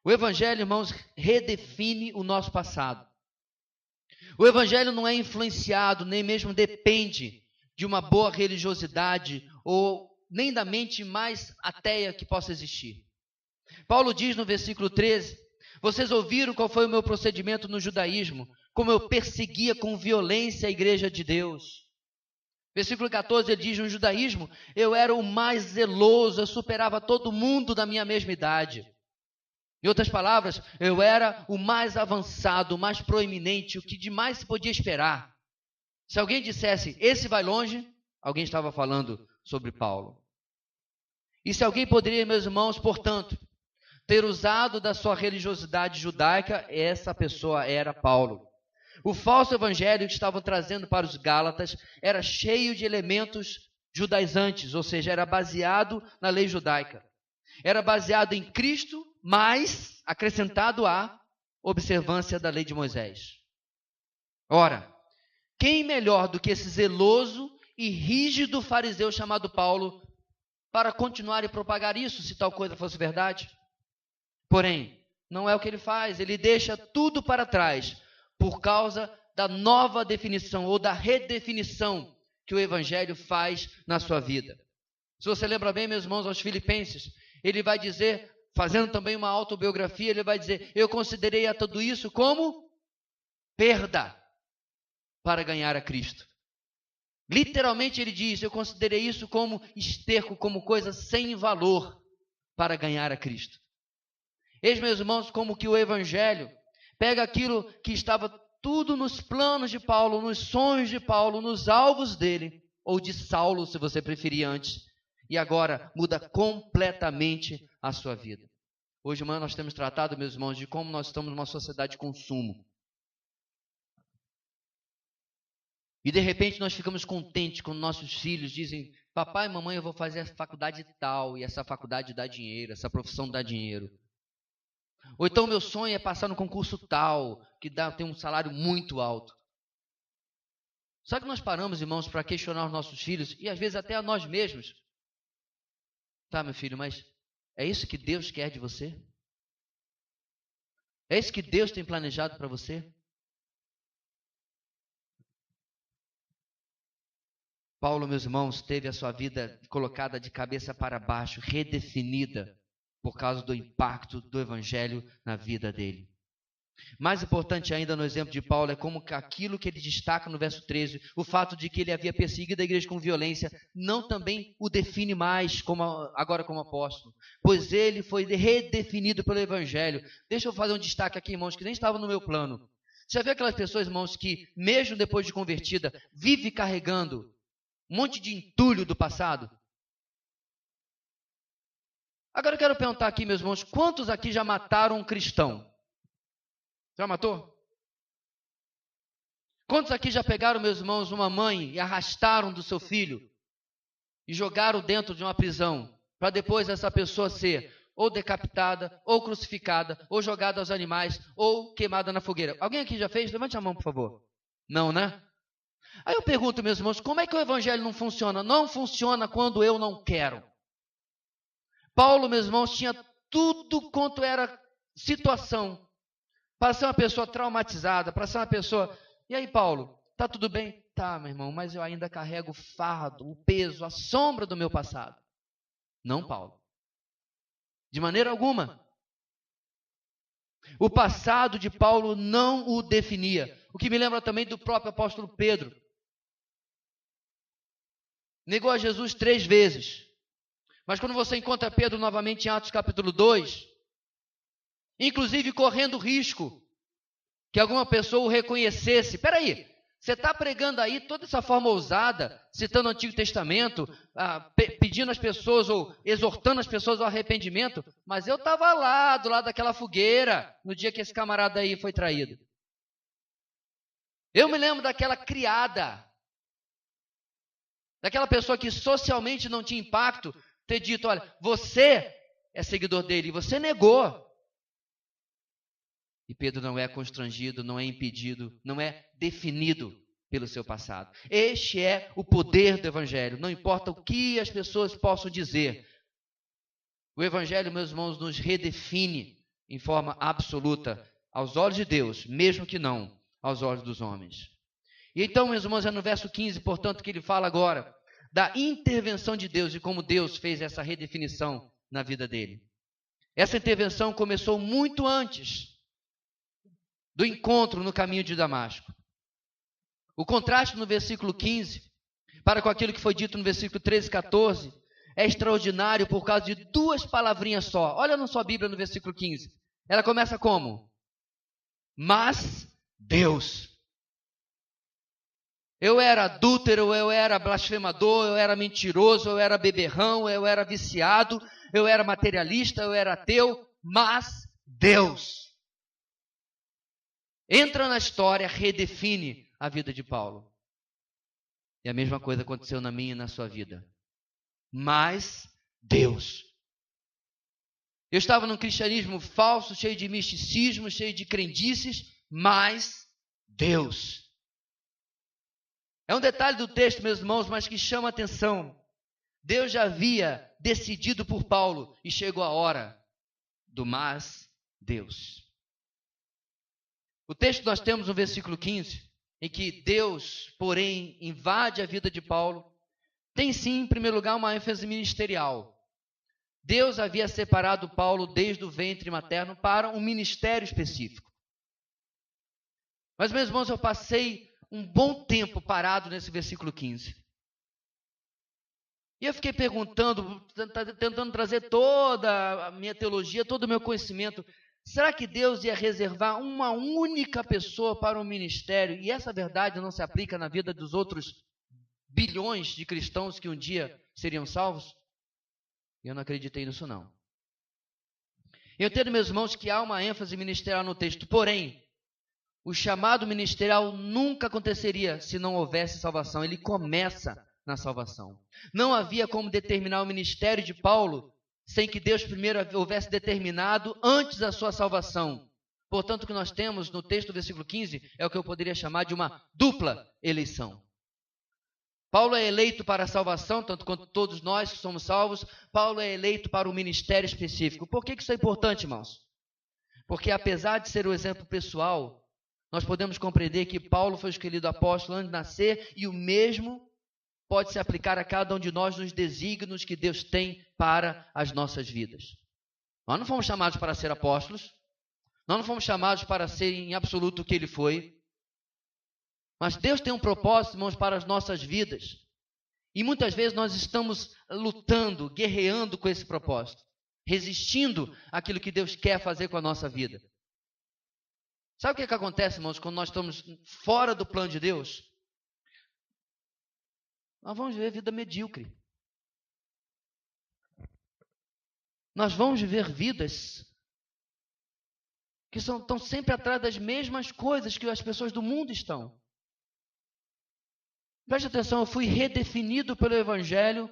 O evangelho, irmãos, redefine o nosso passado. O evangelho não é influenciado, nem mesmo depende de uma boa religiosidade ou nem da mente mais ateia que possa existir. Paulo diz no versículo 13, vocês ouviram qual foi o meu procedimento no judaísmo, como eu perseguia com violência a igreja de Deus. Versículo 14, ele diz, no judaísmo, eu era o mais zeloso, eu superava todo mundo da minha mesma idade. Em outras palavras, eu era o mais avançado, o mais proeminente, o que demais se podia esperar. Se alguém dissesse, esse vai longe, alguém estava falando sobre Paulo. E se alguém poderia, meus irmãos, portanto, ter usado da sua religiosidade judaica, essa pessoa era Paulo. O falso evangelho que estavam trazendo para os Gálatas era cheio de elementos judaizantes, ou seja, era baseado na lei judaica. Era baseado em Cristo, mas acrescentado à observância da lei de Moisés. Ora, quem melhor do que esse zeloso e rígido fariseu chamado Paulo para continuar e propagar isso, se tal coisa fosse verdade? Porém, não é o que ele faz, ele deixa tudo para trás por causa da nova definição ou da redefinição que o evangelho faz na sua vida. Se você lembra bem, meus irmãos, aos Filipenses, ele vai dizer, fazendo também uma autobiografia, ele vai dizer, eu considerei a tudo isso como perda para ganhar a Cristo. Literalmente ele diz, eu considerei isso como esterco, como coisa sem valor para ganhar a Cristo. Eis, meus irmãos, como que o evangelho pega aquilo que estava tudo nos planos de Paulo, nos sonhos de Paulo, nos alvos dele, ou de Saulo, se você preferir antes, e agora muda completamente a sua vida. Hoje, irmão, nós temos tratado, meus irmãos, de como nós estamos numa sociedade de consumo. E de repente nós ficamos contentes quando nossos filhos dizem, papai e mamãe, eu vou fazer a faculdade tal, e essa faculdade dá dinheiro, essa profissão dá dinheiro. Ou então meu sonho é passar no concurso tal, que tem um salário muito alto. Só que nós paramos, irmãos, para questionar os nossos filhos, e às vezes até a nós mesmos. Tá, meu filho, mas é isso que Deus quer de você? É isso que Deus tem planejado para você? Paulo, meus irmãos, teve a sua vida colocada de cabeça para baixo, redefinida, por causa do impacto do evangelho na vida dele. Mais importante ainda no exemplo de Paulo é como aquilo que ele destaca no verso 13, o fato de que ele havia perseguido a igreja com violência, não também o define mais agora como apóstolo, pois ele foi redefinido pelo evangelho. Deixa eu fazer um destaque aqui, irmãos, que nem estava no meu plano. Você já viu aquelas pessoas, irmãos, que mesmo depois de convertida, vive carregando um monte de entulho do passado? Agora eu quero perguntar aqui, meus irmãos, quantos aqui já mataram um cristão? Já matou? Quantos aqui já pegaram, meus irmãos, uma mãe e arrastaram do seu filho e jogaram dentro de uma prisão para depois essa pessoa ser ou decapitada, ou crucificada, ou jogada aos animais, ou queimada na fogueira? Alguém aqui já fez? Levante a mão, por favor. Não, né? Aí eu pergunto, meus irmãos, como é que o evangelho não funciona? Não funciona quando eu não quero. Paulo, meus irmãos, tinha tudo quanto era situação para ser uma pessoa traumatizada, para ser uma pessoa... E aí, Paulo, tá tudo bem? Tá, meu irmão, mas eu ainda carrego o fardo, o peso, a sombra do meu passado. Não, Paulo. De maneira alguma. O passado de Paulo não o definia. O que me lembra também do próprio apóstolo Pedro. Negou a Jesus 3 vezes. Mas quando você encontra Pedro novamente em Atos capítulo 2, inclusive correndo risco que alguma pessoa o reconhecesse. Espera aí, você está pregando aí toda essa forma ousada, citando o Antigo Testamento, pedindo às pessoas ou exortando as pessoas ao arrependimento, mas eu estava lá, do lado daquela fogueira, no dia que esse camarada aí foi traído. Eu me lembro daquela criada, daquela pessoa que socialmente não tinha impacto, ter dito, olha, você é seguidor dele, e você negou. E Pedro não é constrangido, não é impedido, não é definido pelo seu passado. Este é o poder do evangelho, não importa o que as pessoas possam dizer. O evangelho, meus irmãos, nos redefine em forma absoluta aos olhos de Deus, mesmo que não aos olhos dos homens. E então, meus irmãos, é no verso 15, portanto, que ele fala agora da intervenção de Deus e como Deus fez essa redefinição na vida dele. Essa intervenção começou muito antes do encontro no caminho de Damasco. O contraste no versículo 15, para com aquilo que foi dito no versículo 13 e 14, é extraordinário por causa de 2 palavrinhas só. Olha na sua Bíblia no versículo 15. Ela começa como? Mas Deus. Eu era adúltero, eu era blasfemador, eu era mentiroso, eu era beberrão, eu era viciado, eu era materialista, eu era ateu, mas Deus entra na história, redefine a vida de Paulo. E a mesma coisa aconteceu na minha e na sua vida. Mas Deus. Eu estava num cristianismo falso, cheio de misticismo, cheio de crendices, mas Deus. É um detalhe do texto, meus irmãos, mas que chama a atenção. Deus já havia decidido por Paulo e chegou a hora do mas Deus. O texto que nós temos no versículo 15, em que Deus, porém, invade a vida de Paulo, tem sim, em primeiro lugar, uma ênfase ministerial. Deus havia separado Paulo desde o ventre materno para um ministério específico. Mas, meus irmãos, eu passei um bom tempo parado nesse versículo 15. E eu fiquei perguntando, tentando trazer toda a minha teologia, todo o meu conhecimento. Será que Deus ia reservar uma única pessoa para o ministério? E essa verdade não se aplica na vida dos outros bilhões de cristãos que um dia seriam salvos? Eu não acreditei nisso, não. Eu entendo, meus irmãos, que há uma ênfase ministerial no texto. Porém, o chamado ministerial nunca aconteceria se não houvesse salvação. Ele começa na salvação. Não havia como determinar o ministério de Paulo sem que Deus primeiro houvesse determinado antes da sua salvação. Portanto, o que nós temos no texto do versículo 15 é o que eu poderia chamar de uma dupla eleição. Paulo é eleito para a salvação, tanto quanto todos nós que somos salvos. Paulo é eleito para um ministério específico. Por que isso é importante, irmãos? Porque apesar de ser o exemplo pessoal, nós podemos compreender que Paulo foi escolhido apóstolo antes de nascer e o mesmo pode se aplicar a cada um de nós nos desígnios que Deus tem para as nossas vidas. Nós não fomos chamados para ser apóstolos, Nós não fomos chamados para ser em absoluto o que ele foi. Mas Deus tem um propósito, irmãos, para as nossas vidas. E muitas vezes nós estamos lutando, guerreando com esse propósito, resistindo àquilo que Deus quer fazer com a nossa vida. Sabe o que acontece, irmãos, quando nós estamos fora do plano de Deus? Nós vamos viver vida medíocre. Nós vamos viver vidas que estão sempre atrás das mesmas coisas que as pessoas do mundo estão. Preste atenção, eu fui redefinido pelo Evangelho,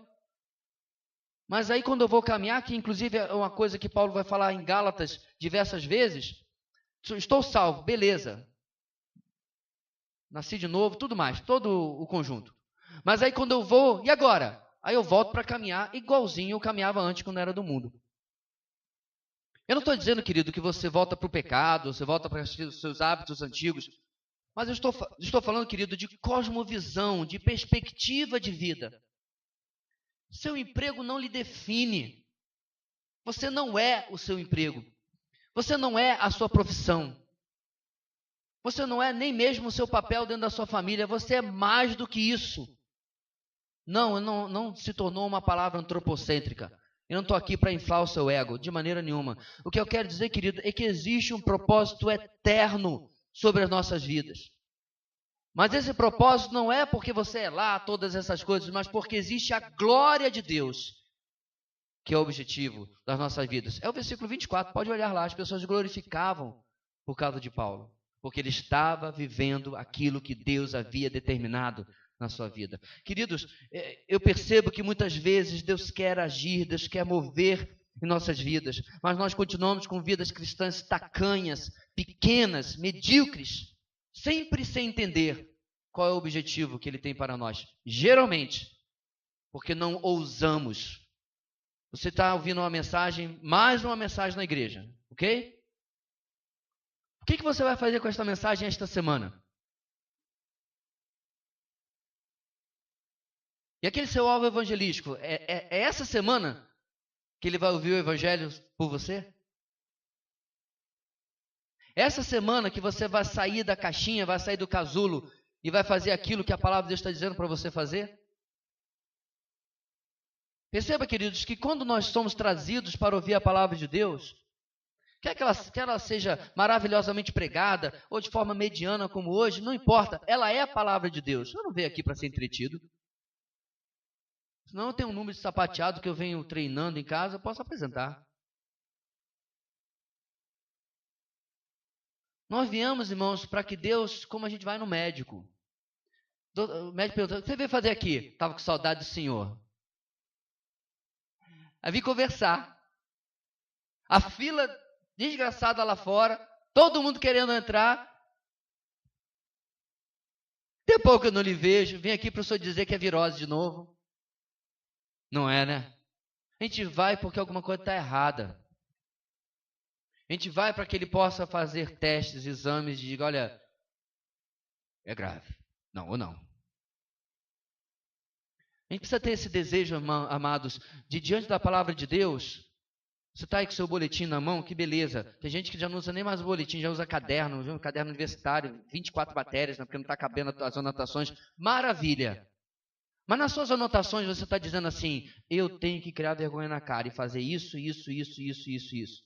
mas aí quando eu vou caminhar, que inclusive é uma coisa que Paulo vai falar em Gálatas diversas vezes, estou salvo, beleza. Nasci de novo, tudo mais, todo o conjunto. Mas aí quando eu vou, e agora? Aí eu volto para caminhar igualzinho eu caminhava antes quando era do mundo. Eu não estou dizendo, querido, que você volta para o pecado, você volta para os seus hábitos antigos, mas eu estou falando, querido, de cosmovisão, de perspectiva de vida. Seu emprego não lhe define. Você não é o seu emprego. Você não é a sua profissão. Você não é nem mesmo o seu papel dentro da sua família. Você é mais do que isso. Não se tornou uma palavra antropocêntrica. Eu não estou aqui para inflar o seu ego, de maneira nenhuma. O que eu quero dizer, querido, é que existe um propósito eterno sobre as nossas vidas. Mas esse propósito não é porque você é lá, todas essas coisas, mas porque existe a glória de Deus, que é o objetivo das nossas vidas. É o versículo 24, pode olhar lá, as pessoas glorificavam por causa de Paulo, porque ele estava vivendo aquilo que Deus havia determinado na sua vida. Queridos, eu percebo que muitas vezes Deus quer agir, Deus quer mover em nossas vidas, mas nós continuamos com vidas cristãs tacanhas, pequenas, medíocres, sempre sem entender qual é o objetivo que Ele tem para nós. Geralmente, porque não ousamos. Você está ouvindo uma mensagem, mais uma mensagem na igreja, ok? O que você vai fazer com esta mensagem esta semana? E aquele seu alvo evangelístico, é essa semana que ele vai ouvir o evangelho por você? Essa semana que você vai sair da caixinha, vai sair do casulo e vai fazer aquilo que a palavra de Deus está dizendo para você fazer? Perceba, queridos, que quando nós somos trazidos para ouvir a palavra de Deus, quer que ela seja maravilhosamente pregada ou de forma mediana como hoje, não importa, ela é a palavra de Deus. Eu não venho aqui para ser entretido. Senão eu tenho um número de sapateado que eu venho treinando em casa, eu posso apresentar. Nós viemos, irmãos, para que Deus, como a gente vai no médico. O médico perguntou, o que você veio fazer aqui? Estava com saudade do Senhor. Aí vim conversar. A fila desgraçada lá fora, todo mundo querendo entrar. Tem pouco que eu não lhe vejo, vim aqui para o senhor dizer que é virose de novo. Não é, né? A gente vai porque alguma coisa está errada. A gente vai para que ele possa fazer testes, exames, e diga, olha, é grave. Não, ou não. A gente precisa ter esse desejo, amados, de diante da palavra de Deus. Você está aí com o seu boletim na mão, que beleza. Tem gente que já não usa nem mais o boletim, já usa caderno, viu? Caderno universitário, 24 matérias, né? Porque não está cabendo as anotações. Maravilha. Mas nas suas anotações você está dizendo assim, eu tenho que criar vergonha na cara e fazer isso, isso, isso, isso, isso, isso.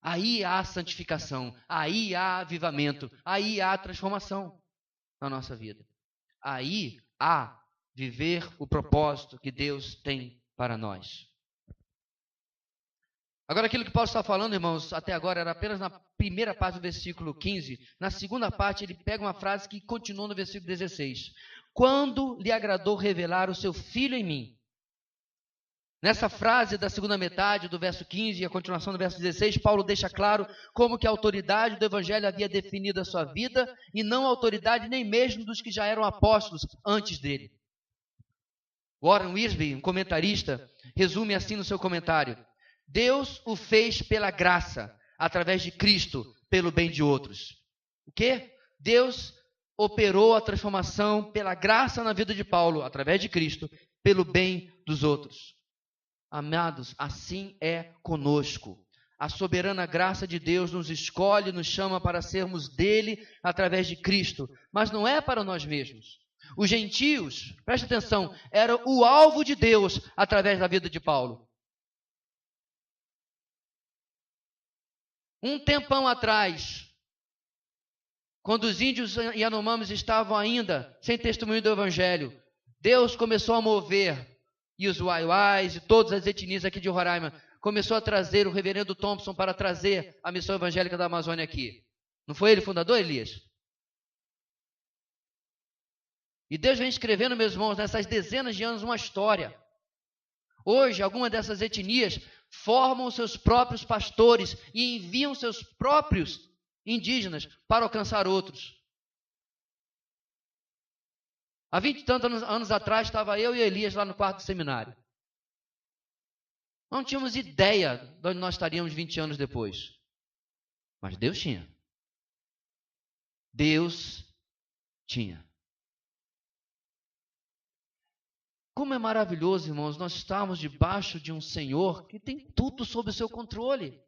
Aí há santificação, aí há avivamento, aí há transformação na nossa vida. Aí há viver o propósito que Deus tem para nós. Agora, aquilo que Paulo está falando, irmãos, até agora era apenas na primeira parte do versículo 15. Na segunda parte, ele pega uma frase que continua no versículo 16. Quando lhe agradou revelar o seu Filho em mim. Nessa frase da segunda metade do verso 15 e a continuação do verso 16, Paulo deixa claro como que a autoridade do Evangelho havia definido a sua vida e não a autoridade nem mesmo dos que já eram apóstolos antes dele. Warren Wiersbe, um comentarista, resume assim no seu comentário. Deus o fez pela graça, através de Cristo, pelo bem de outros. O quê? Deus operou a transformação pela graça na vida de Paulo, através de Cristo, pelo bem dos outros. Amados, assim é conosco. A soberana graça de Deus nos escolhe, nos chama para sermos dele através de Cristo, mas não é para nós mesmos. Os gentios, preste atenção, era o alvo de Deus através da vida de Paulo. Um tempão atrás, quando os índios Yanomamis estavam ainda sem testemunho do Evangelho, Deus começou a mover, e os Waiwais e todas as etnias aqui de Roraima, começou a trazer o reverendo Thompson para trazer a missão evangélica da Amazônia aqui. Não foi ele o fundador, Elias? E Deus vem escrevendo, meus irmãos, nessas dezenas de anos uma história. Hoje, algumas dessas etnias formam seus próprios pastores e enviam seus próprios indígenas para alcançar outros. Há 20 e tantos anos atrás, estava eu e Elias lá no quarto do seminário. Não tínhamos ideia de onde nós estaríamos 20 anos depois. Mas Deus tinha. Deus tinha. Como é maravilhoso, irmãos, nós estamos debaixo de um Senhor que tem tudo sob o seu controle.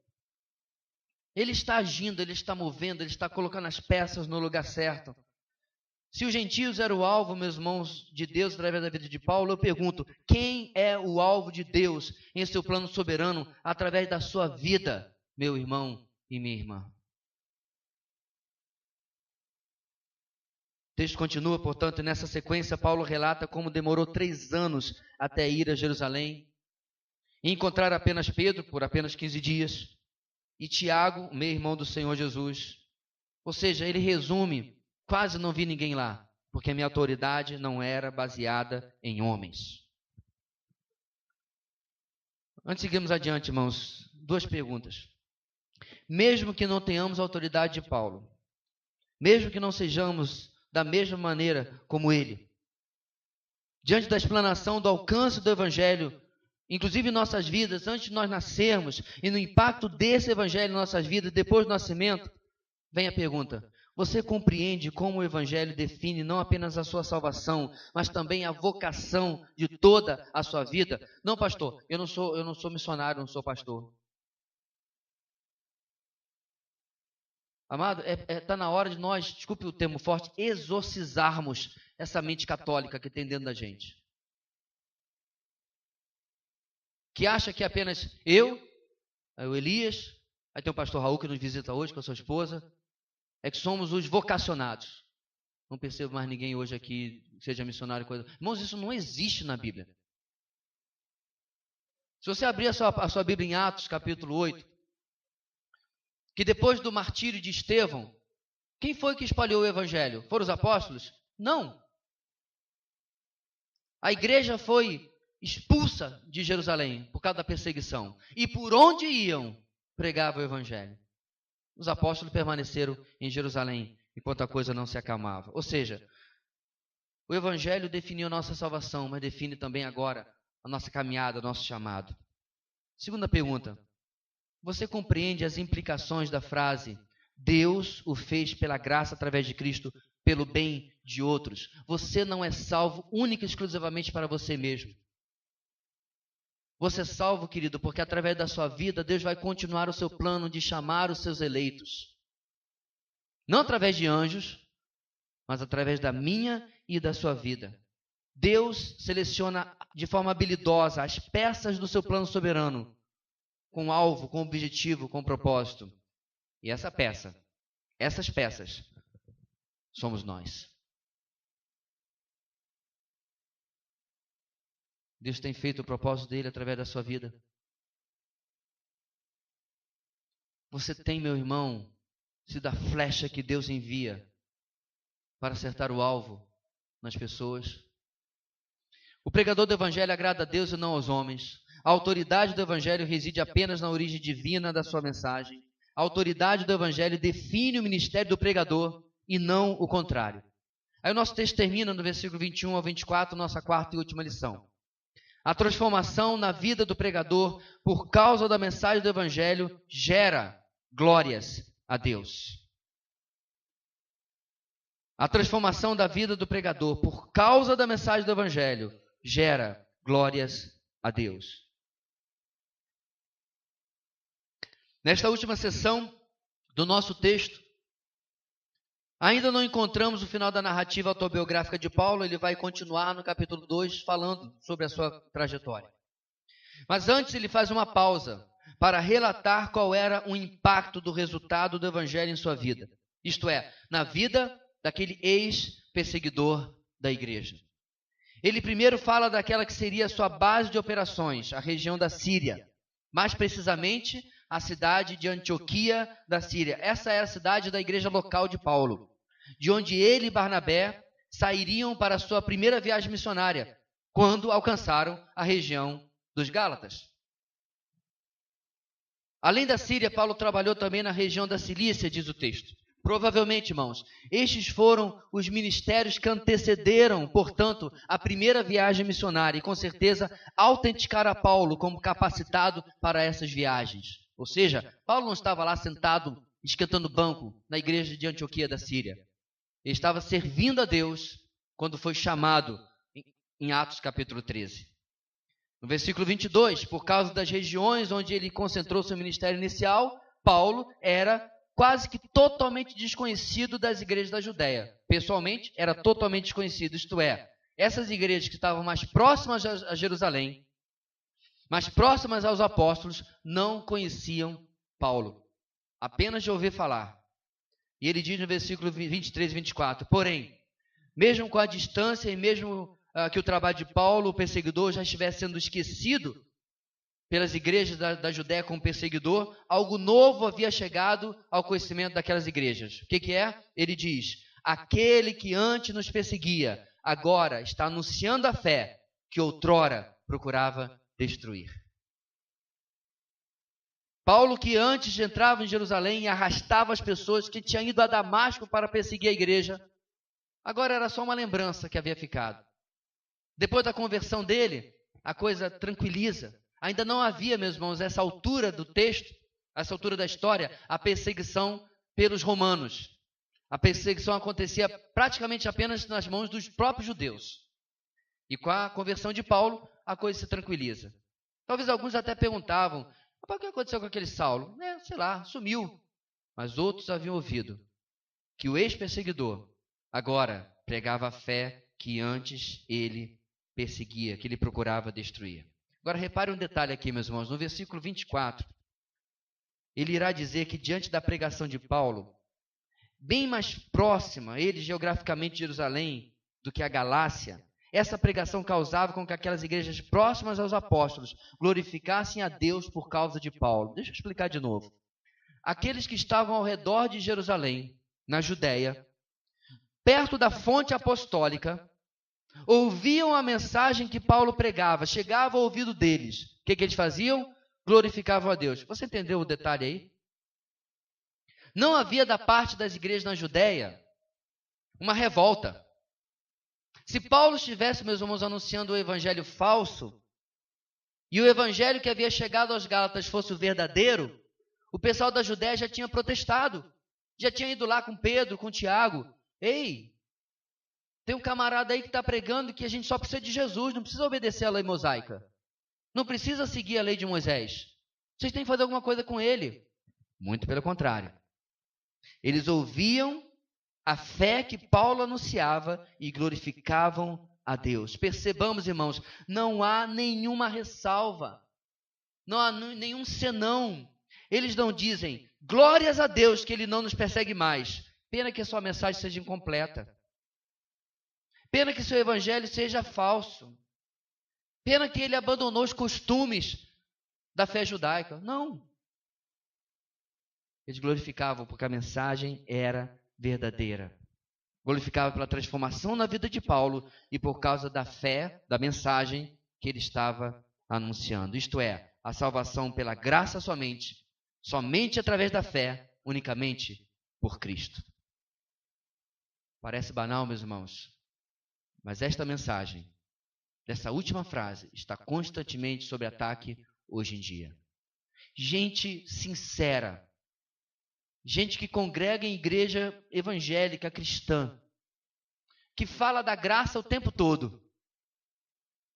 Ele está agindo, Ele está movendo, Ele está colocando as peças no lugar certo. Se os gentios eram o alvo, meus irmãos, de Deus através da vida de Paulo, eu pergunto, quem é o alvo de Deus em seu plano soberano através da sua vida, meu irmão e minha irmã? O texto continua, portanto, e nessa sequência Paulo relata como demorou 3 anos até ir a Jerusalém e encontrar apenas Pedro por apenas 15 dias e Tiago, meu irmão do Senhor Jesus. Ou seja, ele resume, quase não vi ninguém lá, porque a minha autoridade não era baseada em homens. Antes de seguirmos adiante, irmãos, 2 perguntas. Mesmo que não tenhamos a autoridade de Paulo, mesmo que não sejamos da mesma maneira como ele, diante da explanação do alcance do Evangelho, inclusive em nossas vidas, antes de nós nascermos, e no impacto desse Evangelho em nossas vidas, depois do nascimento, vem a pergunta: você compreende como o Evangelho define não apenas a sua salvação, mas também a vocação de toda a sua vida? Não, pastor, eu não sou missionário, não sou pastor. Amado, está na hora de nós, desculpe o termo forte, exorcizarmos essa mente católica que tem dentro da gente. Que acha que apenas eu, o Elias, aí tem o pastor Raul que nos visita hoje com a sua esposa, é que somos os vocacionados. Não percebo mais ninguém hoje aqui que seja missionário. Coisa. Irmãos, isso não existe na Bíblia. Se você abrir a sua Bíblia em Atos, capítulo 8, que depois do martírio de Estevão, quem foi que espalhou o Evangelho? Foram os apóstolos? Não. A igreja foi expulsa de Jerusalém por causa da perseguição. E por onde iam, pregavam o Evangelho. Os apóstolos permaneceram em Jerusalém enquanto a coisa não se acalmava. Ou seja, o Evangelho definiu a nossa salvação, mas define também agora a nossa caminhada, o nosso chamado. Segunda pergunta. Você compreende as implicações da frase Deus o fez pela graça através de Cristo, pelo bem de outros? Você não é salvo única e exclusivamente para você mesmo. Você é salvo, querido, porque através da sua vida Deus vai continuar o seu plano de chamar os seus eleitos. Não através de anjos, mas através da minha e da sua vida. Deus seleciona de forma habilidosa as peças do seu plano soberano, com alvo, com objetivo, com propósito. E essas peças, somos nós. Deus tem feito o propósito dele através da sua vida. Você tem, meu irmão, sido a flecha que Deus envia para acertar o alvo nas pessoas. O pregador do Evangelho agrada a Deus e não aos homens. A autoridade do Evangelho reside apenas na origem divina da sua mensagem. A autoridade do Evangelho define o ministério do pregador e não o contrário. Aí o nosso texto termina no versículo 21 ao 24, nossa quarta e última lição. A transformação na vida do pregador por causa da mensagem do Evangelho gera glórias a Deus. A transformação da vida do pregador por causa da mensagem do Evangelho gera glórias a Deus. Nesta última sessão do nosso texto, ainda não encontramos o final da narrativa autobiográfica de Paulo. Ele vai continuar no capítulo 2 falando sobre a sua trajetória. Mas antes ele faz uma pausa para relatar qual era o impacto do resultado do evangelho em sua vida. Isto é, na vida daquele ex-perseguidor da igreja. Ele primeiro fala daquela que seria a sua base de operações, a região da Síria. Mais precisamente, a cidade de Antioquia da Síria. Essa é a cidade da igreja local de Paulo, de onde ele e Barnabé sairiam para a sua primeira viagem missionária, quando alcançaram a região dos Gálatas. Além da Síria, Paulo trabalhou também na região da Cilícia, diz o texto. Provavelmente, irmãos, estes foram os ministérios que antecederam, portanto, a primeira viagem missionária e, com certeza, autenticaram a Paulo como capacitado para essas viagens. Ou seja, Paulo não estava lá sentado, esquentando banco na igreja de Antioquia da Síria. Ele estava servindo a Deus quando foi chamado em Atos capítulo 13. No versículo 22, por causa das regiões onde ele concentrou seu ministério inicial, Paulo era quase que totalmente desconhecido das igrejas da Judéia. Pessoalmente, era totalmente desconhecido, isto é, essas igrejas que estavam mais próximas a Jerusalém, mais próximas aos apóstolos, não conheciam Paulo, apenas de ouvir falar. E ele diz no versículo 23 e 24, porém, mesmo com a distância e mesmo que o trabalho de Paulo, o perseguidor, já estivesse sendo esquecido pelas igrejas da Judéia como perseguidor, algo novo havia chegado ao conhecimento daquelas igrejas. O que é? Ele diz, aquele que antes nos perseguia, agora está anunciando a fé que outrora procurava destruir. Paulo, que antes entrava em Jerusalém e arrastava as pessoas que tinham ido a Damasco para perseguir a igreja, agora era só uma lembrança que havia ficado. Depois da conversão dele, a coisa tranquiliza. Ainda não havia, meus irmãos, essa altura do texto, essa altura da história, a perseguição pelos romanos. A perseguição acontecia praticamente apenas nas mãos dos próprios judeus. E com a conversão de Paulo, a coisa se tranquiliza. Talvez alguns até perguntavam, o que aconteceu com aquele Saulo? Sei lá, sumiu. Mas outros haviam ouvido que o ex-perseguidor agora pregava a fé que antes ele perseguia, que ele procurava destruir. Agora repare um detalhe aqui, meus irmãos, no versículo 24, ele irá dizer que diante da pregação de Paulo, bem mais próxima a ele geograficamente de Jerusalém do que a Galácia, essa pregação causava com que aquelas igrejas próximas aos apóstolos glorificassem a Deus por causa de Paulo. Deixa eu explicar de novo. Aqueles que estavam ao redor de Jerusalém, na Judéia, perto da fonte apostólica, ouviam a mensagem que Paulo pregava, chegava ao ouvido deles. O que eles faziam? Glorificavam a Deus. Você entendeu o detalhe aí? Não havia da parte das igrejas na Judéia uma revolta. Se Paulo estivesse, meus irmãos, anunciando o evangelho falso, e o evangelho que havia chegado aos Gálatas fosse o verdadeiro, o pessoal da Judéia já tinha protestado, já tinha ido lá com Pedro, com Tiago. Ei, tem um camarada aí que está pregando que a gente só precisa de Jesus, não precisa obedecer à lei mosaica. Não precisa seguir a lei de Moisés. Vocês têm que fazer alguma coisa com ele. Muito pelo contrário. Eles ouviam a fé que Paulo anunciava e glorificavam a Deus. Percebamos, irmãos, não há nenhuma ressalva. Não há nenhum senão. Eles não dizem, glórias a Deus que ele não nos persegue mais. Pena que a sua mensagem seja incompleta. Pena que seu evangelho seja falso. Pena que ele abandonou os costumes da fé judaica. Não. Eles glorificavam porque a mensagem era verdadeira. Glorificavam pela transformação na vida de Paulo e por causa da fé, da mensagem que ele estava anunciando. Isto é, a salvação pela graça somente, somente através da fé, unicamente por Cristo. Parece banal, meus irmãos. Mas esta mensagem, dessa última frase, está constantemente sob ataque hoje em dia. Gente sincera, gente que congrega em igreja evangélica cristã, que fala da graça o tempo todo,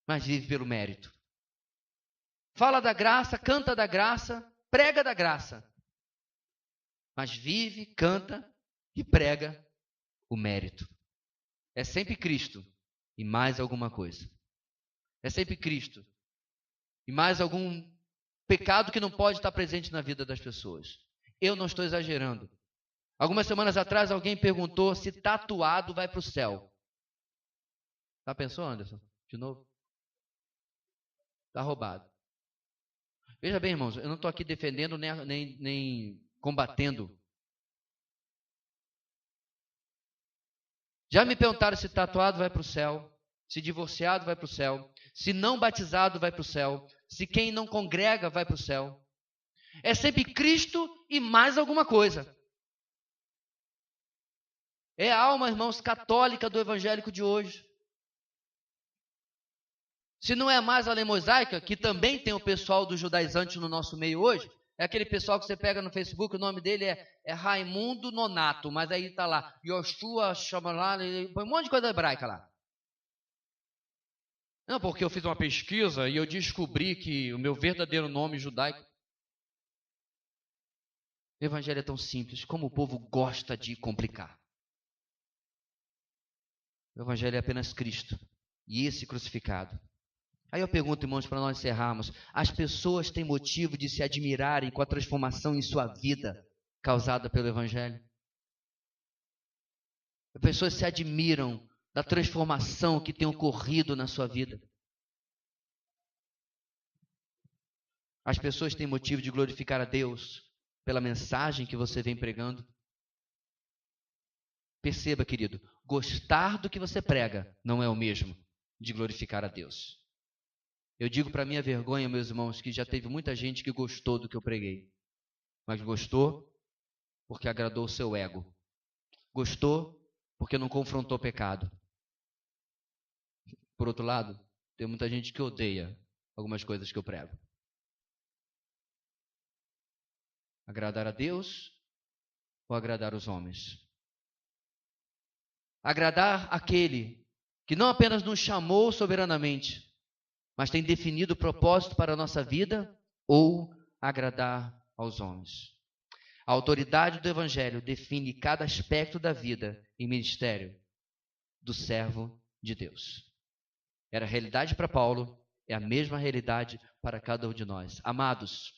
mas vive pelo mérito. Fala da graça, canta da graça, prega da graça, mas vive, canta e prega o mérito. É sempre Cristo e mais alguma coisa. É sempre Cristo e mais algum pecado que não pode estar presente na vida das pessoas. Eu não estou exagerando. Algumas semanas atrás alguém perguntou se tatuado vai para o céu. Já pensou, Anderson? De novo? Está roubado. Veja bem, irmãos, eu não estou aqui defendendo nem combatendo. Já me perguntaram se tatuado vai para o céu, se divorciado vai para o céu, se não batizado vai para o céu, se quem não congrega vai para o céu. É sempre Cristo e mais alguma coisa. É a alma, irmãos, católica do evangélico de hoje. Se não é mais a lei mosaica, que também tem o pessoal do judaizante no nosso meio hoje, é aquele pessoal que você pega no Facebook, o nome dele é Raimundo Nonato, mas aí está lá, Yoshua Shamalá, põe um monte de coisa hebraica lá. Não, porque eu fiz uma pesquisa e eu descobri que o meu verdadeiro nome judaico. O evangelho é tão simples, como o povo gosta de complicar. O evangelho é apenas Cristo e esse crucificado. Aí eu pergunto, irmãos, para nós encerrarmos, as pessoas têm motivo de se admirarem com a transformação em sua vida causada pelo evangelho? As pessoas se admiram da transformação que tem ocorrido na sua vida. As pessoas têm motivo de glorificar a Deus pela mensagem que você vem pregando. Perceba, querido, gostar do que você prega não é o mesmo de glorificar a Deus. Eu digo para minha vergonha, meus irmãos, que já teve muita gente que gostou do que eu preguei. Mas gostou porque agradou o seu ego. Gostou porque não confrontou pecado. Por outro lado, tem muita gente que odeia algumas coisas que eu prego. Agradar a Deus ou agradar os homens? Agradar aquele que não apenas nos chamou soberanamente, mas tem definido o propósito para a nossa vida, ou agradar aos homens. A autoridade do Evangelho define cada aspecto da vida e ministério do servo de Deus. Era a realidade para Paulo, é a mesma realidade para cada um de nós. Amados,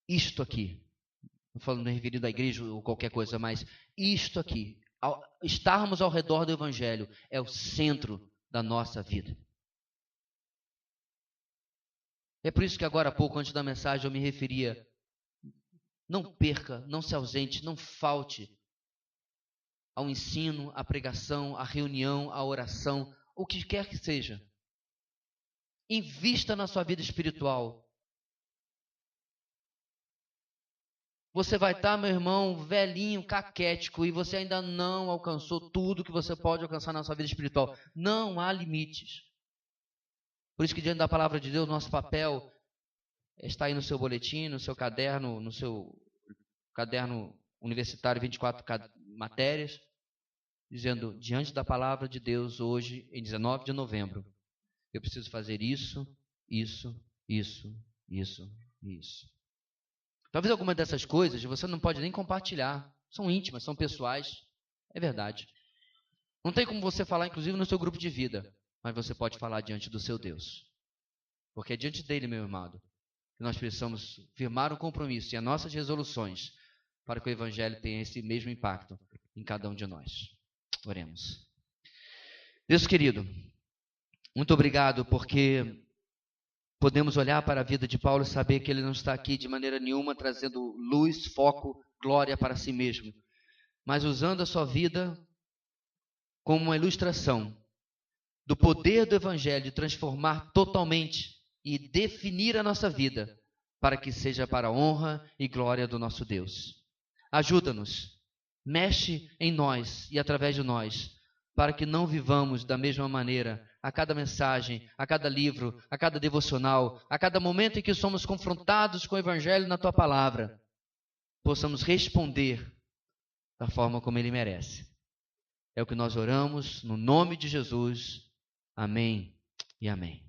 isto aqui, não falando referido à igreja ou qualquer coisa, mas isto aqui, estarmos ao redor do Evangelho, é o centro da nossa vida. É por isso que agora há pouco, antes da mensagem, eu me referia, não perca, não se ausente, não falte ao ensino, à pregação, à reunião, à oração, o que quer que seja. Invista na sua vida espiritual. Você vai estar, meu irmão, velhinho, caquético, e você ainda não alcançou tudo que você pode alcançar na sua vida espiritual. Não há limites. Por isso que diante da palavra de Deus, nosso papel está aí no seu boletim, no seu caderno universitário, 24 matérias, dizendo, diante da palavra de Deus, hoje, em 19 de novembro, eu preciso fazer isso, isso, isso, isso e isso. Talvez alguma dessas coisas você não pode nem compartilhar, são íntimas, são pessoais, é verdade. Não tem como você falar, inclusive, no seu grupo de vida, mas você pode falar diante do seu Deus. Porque é diante dele, meu amado, que nós precisamos firmar um compromisso e as nossas resoluções para que o Evangelho tenha esse mesmo impacto em cada um de nós. Oremos. Deus querido, muito obrigado porque podemos olhar para a vida de Paulo e saber que ele não está aqui de maneira nenhuma trazendo luz, foco, glória para si mesmo, mas usando a sua vida como uma ilustração do poder do Evangelho de transformar totalmente e definir a nossa vida para que seja para a honra e glória do nosso Deus. Ajuda-nos, mexe em nós e através de nós, para que não vivamos da mesma maneira a cada mensagem, a cada livro, a cada devocional, a cada momento em que somos confrontados com o Evangelho na Tua Palavra, possamos responder da forma como Ele merece. É o que nós oramos no nome de Jesus. Amém e amém.